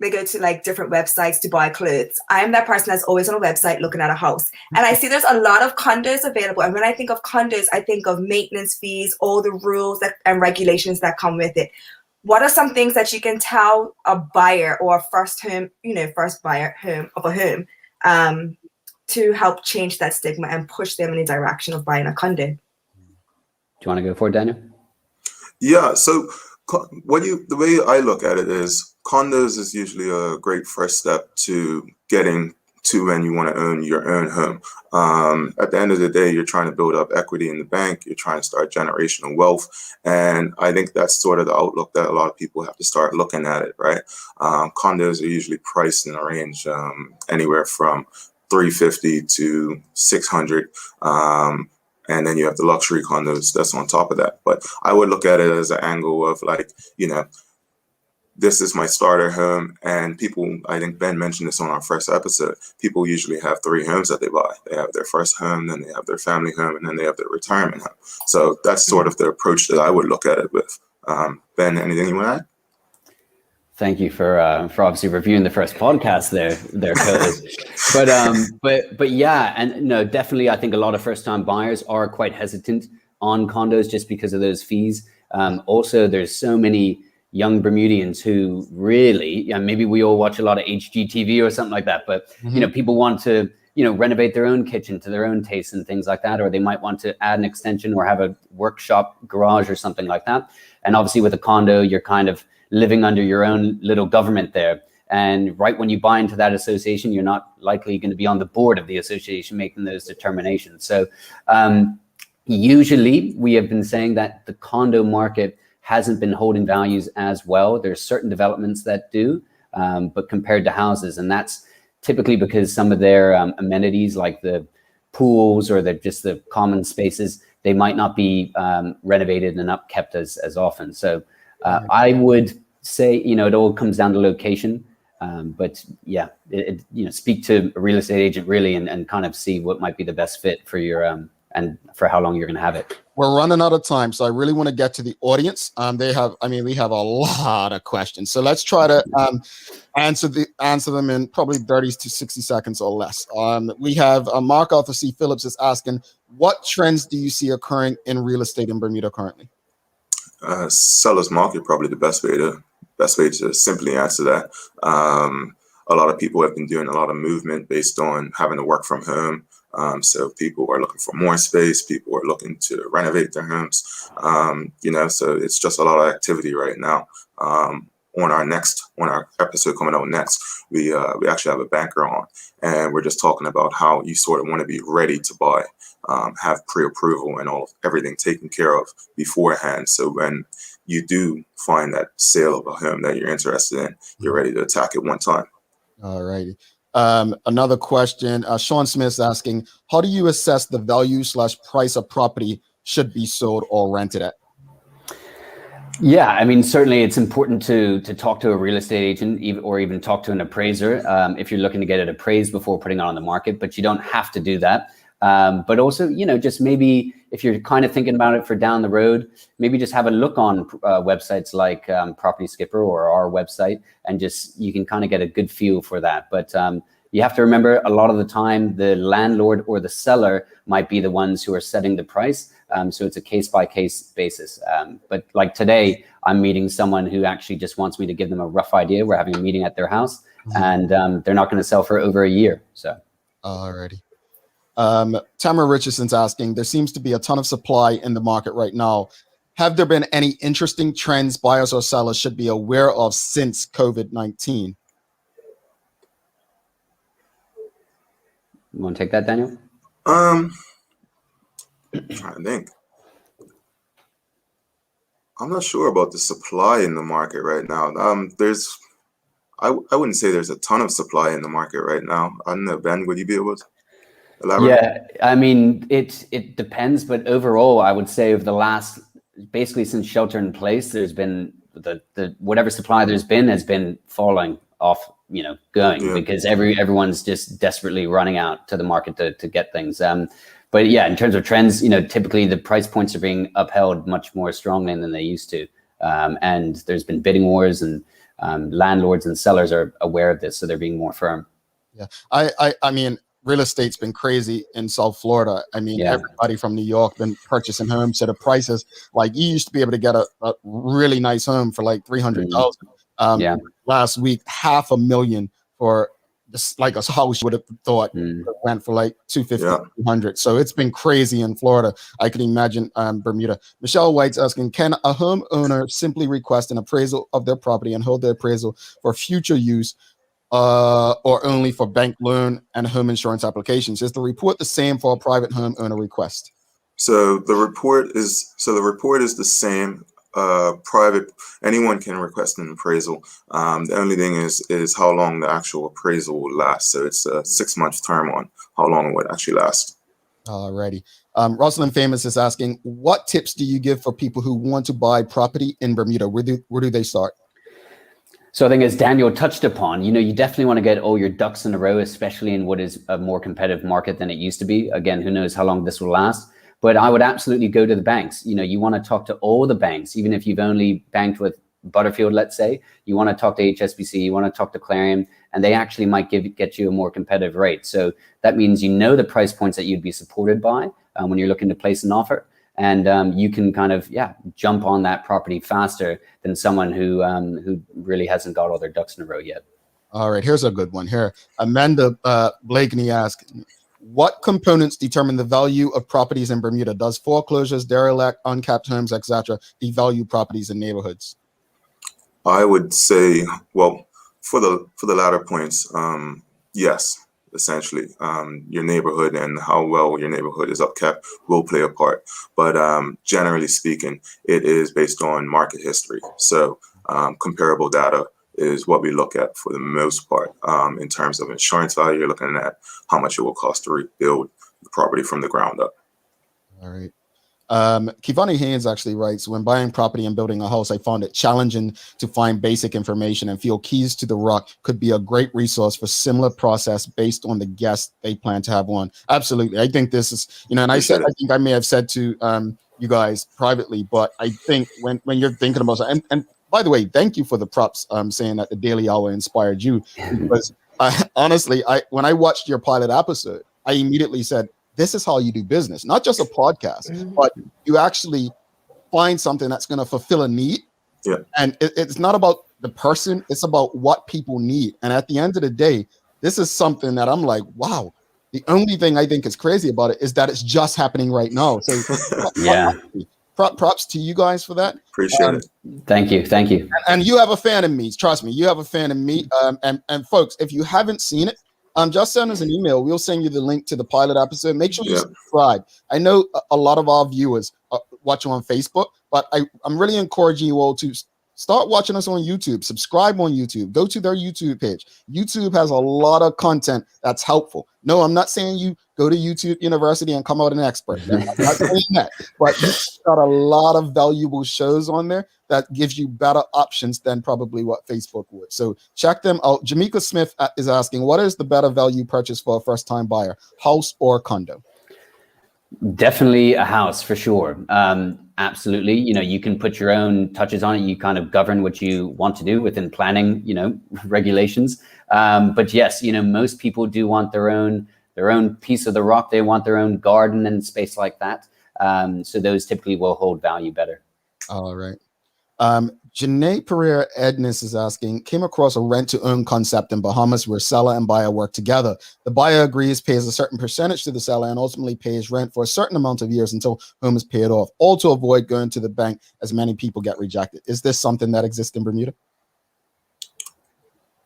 go to like different websites to buy clothes. I'm that person that's always on a website looking at a house. And I see there's a lot of condos available. And when I think of condos, I think of maintenance fees, all the rules and regulations that come with it. What are some things that you can tell a buyer or a first buyer of a home to help change that stigma and push them in the direction of buying a condo? Do you want to go for it, Daniel? Yeah. So the way I look at it is, condos is usually a great first step to getting to when you want to own your own home. At the end of the day, you're trying to build up equity in the bank. You're trying to start generational wealth. And I think that's sort of the outlook that a lot of people have to start looking at it, right? Condos are usually priced in a range anywhere from $350 to $600. And then you have the luxury condos that's on top of that. But I would look at it as an angle of like, this is my starter home. And people, I think Ben mentioned this on our first episode, people usually have 3 homes that they buy. They have their first home, then they have their family home, and then they have their retirement home. So that's sort of the approach that I would look at it with. Ben, anything you want to add? Thank you for obviously reviewing the first podcast there, Curtis. But yeah, and no, definitely, I think a lot of first-time buyers are quite hesitant on condos just because of those fees. Also, there's so many young Bermudians who really, maybe we all watch a lot of HGTV or something like that, but people want to renovate their own kitchen to their own taste and things like that, or they might want to add an extension or have a workshop garage or something like that. And obviously, with a condo, you're kind of living under your own little government there. And right when you buy into that association, you're not likely going to be on the board of the association making those determinations. So usually we have been saying that the condo market hasn't been holding values as well. There's certain developments that do, but compared to houses, and that's typically because some of their amenities like the pools or just the common spaces, they might not be renovated and upkept as often. So I would say, it all comes down to location. But speak to a real estate agent really and kind of see what might be the best fit for your and for how long you're going to have it. We're running out of time, so I really want to get to the audience. We have a lot of questions, so let's try to answer them in probably 30 to 60 seconds or less. We have Mark Arthur C. Phillips is asking, what trends do you see occurring in real estate in Bermuda currently? Seller's market, probably the best way to simply answer that. A lot of people have been doing a lot of movement based on having to work from home. So people are looking for more space. People are looking to renovate their homes. So it's just a lot of activity right now. On our episode coming out next, we actually have a banker on, and we're just talking about how you sort of want to be ready to buy, have pre-approval and everything taken care of beforehand. So when you do find that sale of a home that you're interested in, you're ready to attack it one time. All righty. Another question. Sean Smith's asking, how do you assess the value / price of property should be sold or rented at? Yeah, I mean, certainly it's important to talk to a real estate agent or even talk to an appraiser if you're looking to get it appraised before putting it on the market, but you don't have to do that. But also, just maybe if you're kind of thinking about it for down the road, maybe just have a look on websites like Property Skipper or our website, and you can kind of get a good feel for that. But you have to remember, a lot of the time, the landlord or the seller might be the ones who are setting the price. So it's a case-by-case basis. But like today, I'm meeting someone who actually just wants me to give them a rough idea. We're having a meeting at their house, and they're not going to sell for over a year. So, alrighty. Tamara Richardson's asking, there seems to be a ton of supply in the market right now. Have there been any interesting trends buyers or sellers should be aware of since COVID-19? You want to take that, Daniel? I'm trying to think. I'm not sure about the supply in the market right now. I wouldn't say there's a ton of supply in the market right now. I don't know, Ben, would you be able to elaborate? Yeah, I mean, it depends, but overall, I would say over the last, basically since shelter in place, there's been the whatever supply there's been has been falling off, going because everyone's just desperately running out to the market to get things. But yeah, in terms of trends, typically the price points are being upheld much more strongly than they used to. And there's been bidding wars, and landlords and sellers are aware of this, so they're being more firm. Yeah, I mean, real estate's been crazy in South Florida. I mean, everybody from New York been purchasing homes. So the prices, like you used to be able to get a really nice home for like $300,000. Last week, $500,000 for just like a house you would have thought went for like $250,000, $300,000. So it's been crazy in Florida. I can imagine Bermuda. Michelle White's asking, can a homeowner simply request an appraisal of their property and hold the appraisal for future use, or only for bank loan and home insurance applications? Is the report the same for a private homeowner request? So the report is the same. Private, anyone can request an appraisal. The only thing is how long the actual appraisal will last. So it's a 6-month term on how long it would actually last. Alrighty. Rosalind Famous is asking, what tips do you give for people who want to buy property in Bermuda? Where do they start? So I think, as Daniel touched upon, you definitely want to get all your ducks in a row, especially in what is a more competitive market than it used to be. Again, who knows how long this will last? But I would absolutely go to the banks. You want to talk to all the banks, even if you've only banked with Butterfield, let's say. You want to talk to HSBC, you want to talk to Clarion, and they actually might get you a more competitive rate. So that means the price points that you'd be supported by when you're looking to place an offer. And you can kind of, jump on that property faster than someone who really hasn't got all their ducks in a row yet. All right, here's a good one here. Amanda Blakeney asked, what components determine the value of properties in Bermuda? Does foreclosures, derelict, uncapped homes, etc., devalue properties in neighborhoods? I would say, well, for the latter points, yes, essentially. Your neighborhood and how well your neighborhood is upkept will play a part. But generally speaking, it is based on market history. So comparable data is what we look at for the most part. In terms of insurance value, you're looking at how much it will cost to rebuild the property from the ground up. All right. Kivani Haynes actually writes, when buying property and building a house, I found it challenging to find basic information and feel Keys to the Rock could be a great resource for similar process based on the guests they plan to have on. Absolutely. I think this is, and I think I may have said to you guys privately, but I think when you're thinking about it, and by the way, thank you for the props saying that the Daily Hour inspired you, because honestly, when I watched your pilot episode, I immediately said, this is how you do business, not just a podcast, but you actually find something that's going to fulfill a need. Yeah. And it's not about the person, it's about what people need. And at the end of the day, this is something that I'm like, wow, the only thing I think is crazy about it is that it's just happening right now. So props to you guys for that. Appreciate it. Thank you. And you have a fan in me. Trust me, you have a fan in me. And folks, if you haven't seen it, just send us an email. We'll send you the link to the pilot episode. Make sure you subscribe. I know a lot of our viewers watch on Facebook, but I'm really encouraging you all to start watching us on YouTube. Subscribe on YouTube. Go to their YouTube page. YouTube has a lot of content that's helpful. No, I'm not saying you go to YouTube University and come out an expert. I'm not saying that. But you've got a lot of valuable shows on there that gives you better options than probably what Facebook would. So check them out. Jamaica Smith is asking, what is the better value purchase for a first-time buyer, house or condo? Definitely a house for sure. Absolutely. You can put your own touches on it. You kind of govern what you want to do within planning, regulations. But yes, most people do want their own piece of the rock. They want their own garden and space like that. So those typically will hold value better. All right. Janae Pereira Edness is asking, came across a rent-to-own concept in Bahamas where seller and buyer work together. The buyer agrees, pays a certain percentage to the seller, and ultimately pays rent for a certain amount of years until home is paid off, all to avoid going to the bank as many people get rejected. Is this something that exists in Bermuda?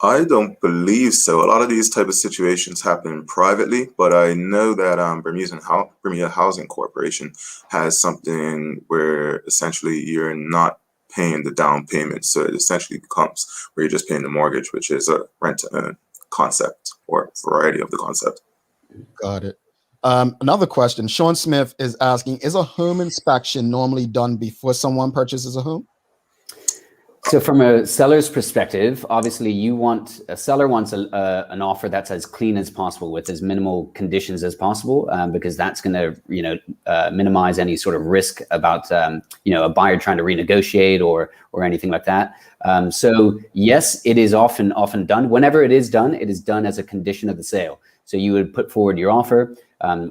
I don't believe so. A lot of these type of situations happen privately, but I know that Bermuda Housing Corporation has something where essentially you're not paying the down payment. So it essentially becomes where you're just paying the mortgage, which is a rent-to-own concept or variety of the concept. Got it. Another question. Sean Smith is asking, is a home inspection normally done before someone purchases a home? So from a seller's perspective, obviously a seller wants an offer that's as clean as possible with as minimal conditions as possible, because that's going to, minimize any sort of risk about, a buyer trying to renegotiate or anything like that. So yes, it is often done. Whenever it is done as a condition of the sale. So you would put forward your offer,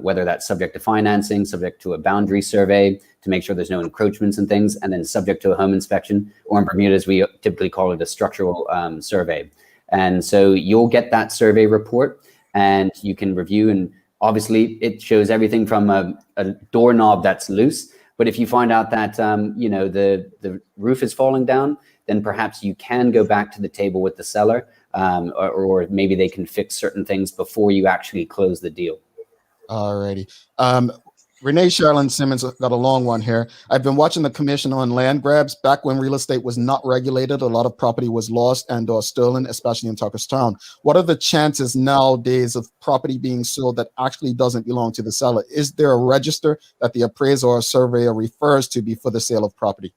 whether that's subject to financing, subject to a boundary survey to make sure there's no encroachments and things, and then subject to a home inspection, or in Bermuda, as we typically call it, a structural survey. And so you'll get that survey report and you can review, and obviously it shows everything from a doorknob that's loose. But if you find out that, the roof is falling down, then perhaps you can go back to the table with the seller, or maybe they can fix certain things before you actually close the deal. All righty. Renee Sherlin Simmons got a long one here. I've been watching the Commission on Land Grabs. Back when real estate was not regulated, a lot of property was lost and or stolen, especially in Tucker's Town. What are the chances nowadays of property being sold that actually doesn't belong to the seller? Is there a register that the appraiser or surveyor refers to before the sale of property?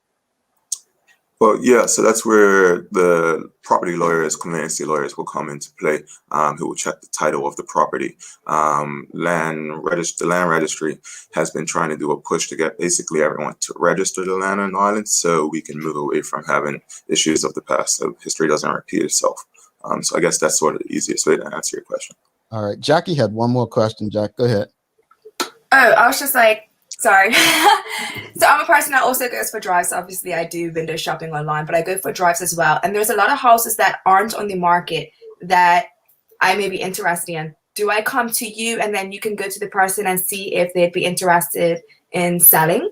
Well, yeah, so that's where the property lawyers, conveyancing lawyers will come into play, who will check the title of the property. The land registry has been trying to do a push to get basically everyone to register the land on the island so we can move away from having issues of the past, so history doesn't repeat itself. So I guess that's sort of the easiest way to answer your question. All right, Jackie had one more question. Jack, go ahead. Oh, I was just like, sorry. So I'm a person that also goes for drives. Obviously, I do window shopping online, but I go for drives as well. And there's a lot of houses that aren't on the market that I may be interested in. Do I come to you and then you can go to the person and see if they'd be interested in selling,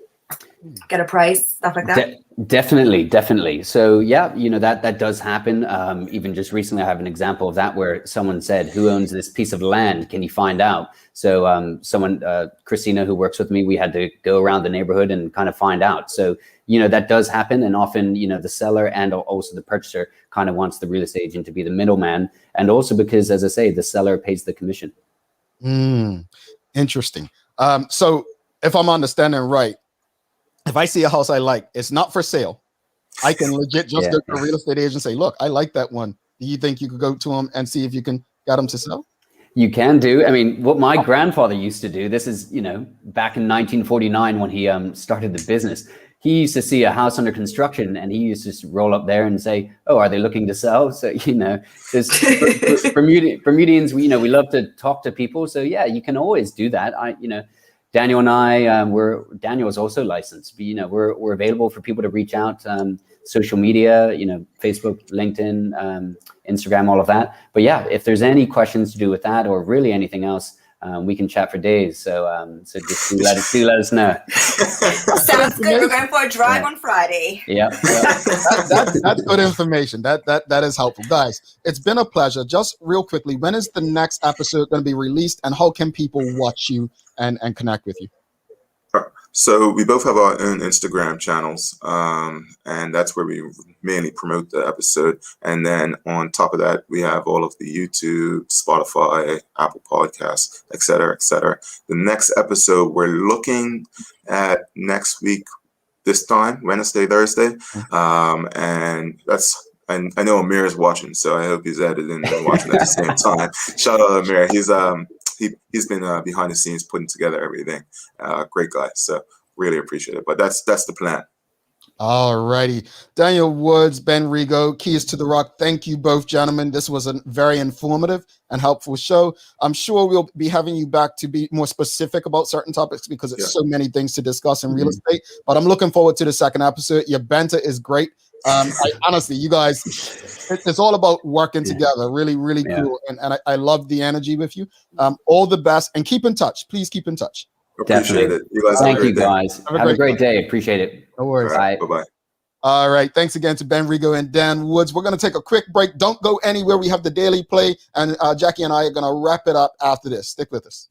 get a price, stuff like that? Definitely. So yeah, that does happen. Even just recently, I have an example of that where someone said, who owns this piece of land? Can you find out? So someone, Christina, who works with me, we had to go around the neighborhood and kind of find out. So, that does happen. And often, the seller and also the purchaser kind of wants the real estate agent to be the middleman. And also because, as I say, the seller pays the commission. Interesting. So if I'm understanding right, if I see a house I like, it's not for sale. I can legit just go to a real estate agent and say, look, I like that one. Do you think you could go to them and see if you can get them to sell? You can do. I mean, what my grandfather used to do, this is, back in 1949 when he started the business, he used to see a house under construction and he used to just roll up there and say, oh, are they looking to sell? So, there's Bermudians, we love to talk to people. So yeah, you can always do that. Daniel and I, Daniel is also licensed, but we're available for people to reach out, social media, Facebook, LinkedIn, Instagram, all of that. But yeah, if there's any questions to do with that or really anything else, we can chat for days. So just let us know. Sounds good. We're going for a drive on Friday. Yeah. That's good information. That is helpful, guys. It's been a pleasure. Just real quickly, when is the next episode going to be released, and how can people watch you and connect with you? So we both have our own Instagram channels, and that's where we mainly promote the episode. And then on top of that, we have all of the YouTube, Spotify, Apple Podcasts, et cetera, et cetera. The next episode, we're looking at next week, this time, Wednesday, Thursday. And I know Amir is watching, so I hope he's editing and watching at the same time. Shout out to Amir. He's been behind the scenes putting together everything. Great guy. So really appreciate it. But that's the plan. All righty. Daniel Woods, Ben Rego, Keys to the Rock. Thank you both, gentlemen. This was a very informative and helpful show. I'm sure we'll be having you back to be more specific about certain topics because it's so many things to discuss in real estate. But I'm looking forward to the second episode. Your banter is great. Honestly, you guys, it's all about working together. Really, really cool. And I love the energy with you. All the best, and keep in touch. Please keep in touch. Appreciate it. You guys Thank you, guys. Have a great day. Appreciate it. No worries. Right, bye-bye. All right. Thanks again to Ben Rego and Dan Woods. We're going to take a quick break. Don't go anywhere. We have the Daily Play, and Jackie and I are going to wrap it up after this. Stick with us.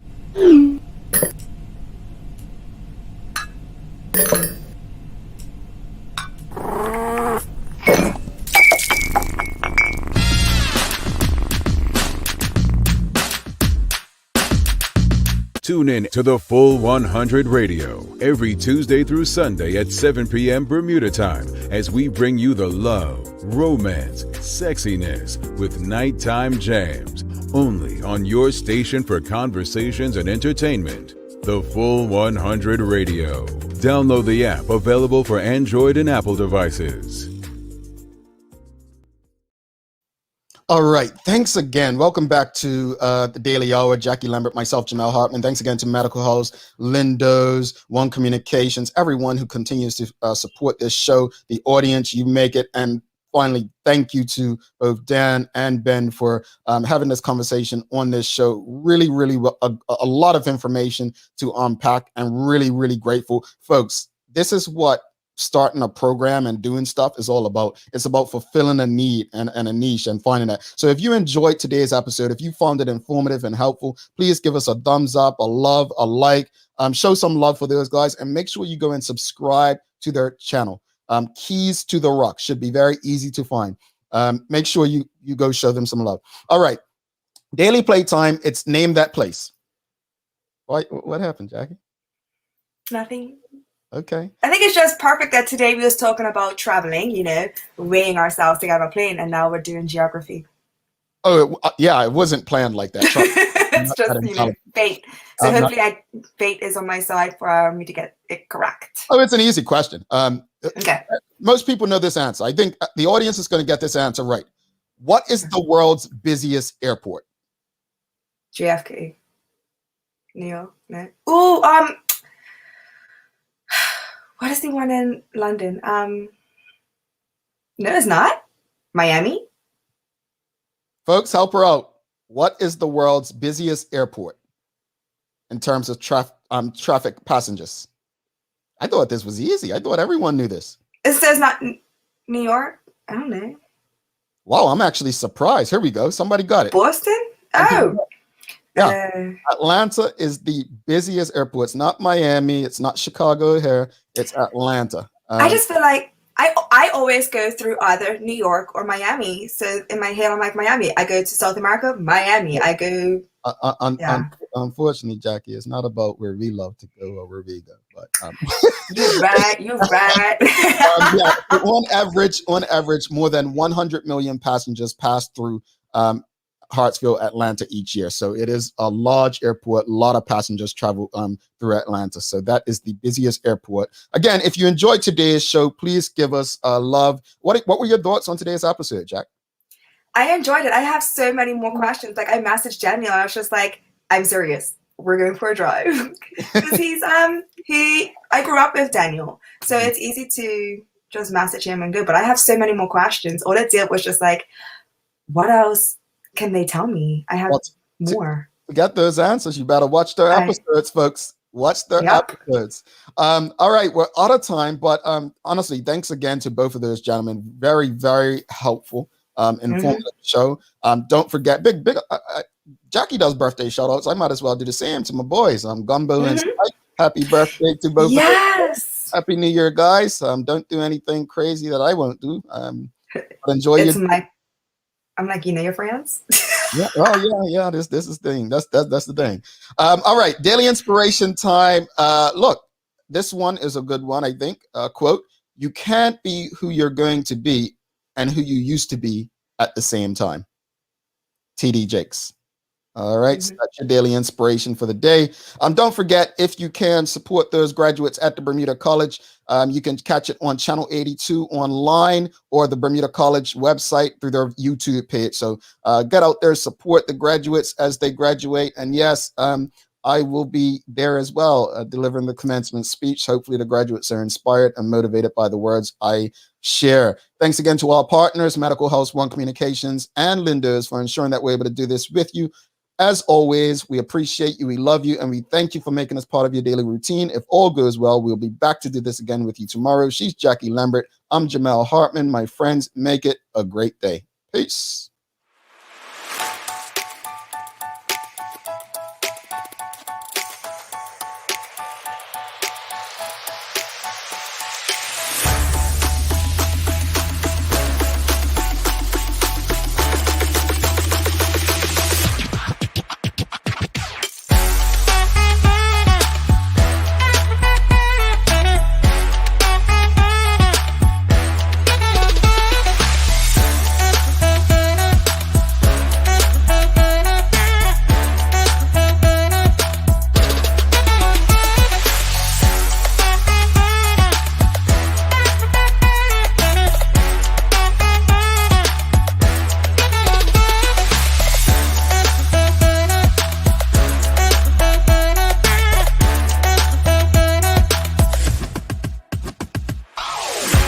Tune in to the Full 100 Radio every Tuesday through Sunday at 7 p.m. Bermuda time as we bring you the love, romance, sexiness with nighttime jams. Only on your station for conversations and entertainment. The Full 100 Radio. Download the app available for Android and Apple devices. All right. Thanks again. Welcome back to the Daily Hour. Jackie Lambert, myself, Jamel Hartman. Thanks again to Medical House, Lindo's, One Communications, everyone who continues to support this show, the audience, you make it. And finally, thank you to both Dan and Ben for having this conversation on this show. Really, really a lot of information to unpack, and really, really grateful. Folks, this is what starting a program and doing stuff is all about. It's about fulfilling a need and a niche and finding that. So if you enjoyed today's episode, if you found it informative and helpful, please give us a thumbs up, a love, a like, show some love for those guys, and make sure you go and subscribe to their channel. Keys to the Rock should be very easy to find. Make sure you go show them some love. All right. Daily Playtime. It's Name That Place. What happened, Jackie? Nothing. Okay. I think it's just perfect that today we was talking about traveling, weighing ourselves to get on a plane, and now we're doing geography. Oh, yeah, it wasn't planned like that. It's just, fate. So hopefully fate is on my side for me to get it correct. Oh, it's an easy question. Okay. Most people know this answer. I think the audience is going to get this answer right. What is the world's busiest airport? JFK. New York. No. Ooh, what is the one in London? No, it's not. Miami. Folks, help her out. What is the world's busiest airport in terms of traffic passengers? I thought this was easy. I thought everyone knew this. It says not New York. I don't know. Wow, I'm actually surprised. Here we go. Somebody got it. Boston? Oh. Yeah. Atlanta is the busiest airport. It's not Miami. It's not Chicago here. It's Atlanta. I just feel like I always go through either New York or Miami. So in my head, I'm like, Miami. I go to South America, Miami. I go. Unfortunately, Jackie, it's not about where we love to go or where we go. But you right. yeah, on average, more than 100 million passengers pass through Hartsfield, Atlanta each year. So it is a large airport. A lot of passengers travel through Atlanta. So that is the busiest airport. Again, if you enjoyed today's show, please give us love. What were your thoughts on today's episode, Jack? I enjoyed it. I have so many more questions. Like I messaged Daniel. I was just like, I'm serious. We're going for a drive because I grew up with Daniel, so it's easy to just message him and go. But I have so many more questions. All it did was just like, what else can they tell me? I have more. To get those answers, you better watch their episodes, folks. Watch their episodes. All right, we're out of time, but honestly, thanks again to both of those gentlemen. Very, very helpful, informative show. Don't forget, Jackie does birthday shout outs. I might as well do the same to my boys. Gumbo and Spike. Happy birthday to both of them. Happy New Year, guys. Don't do anything crazy that I won't do. Enjoy I'm like, your friends? Yeah. Oh, yeah. This is the thing. That's the thing. All right. Daily inspiration time. Look, this one is a good one, I think. Quote, you can't be who you're going to be and who you used to be at the same time. TD Jakes. All right, so that's your daily inspiration for the day. Don't forget, if you can support those graduates at the Bermuda College, you can catch it on Channel 82 online or the Bermuda College website through their YouTube page. So get out there, support the graduates as they graduate. And yes, I will be there as well, delivering the commencement speech. Hopefully the graduates are inspired and motivated by the words I share. Thanks again to our partners, Medical House One Communications and Lindos, for ensuring that we're able to do this with you. As always, we appreciate you, we love you, and we thank you for making us part of your daily routine. If all goes well, we'll be back to do this again with you tomorrow. She's Jackie Lambert. I'm Jamel Hartman. My friends, make it a great day. Peace.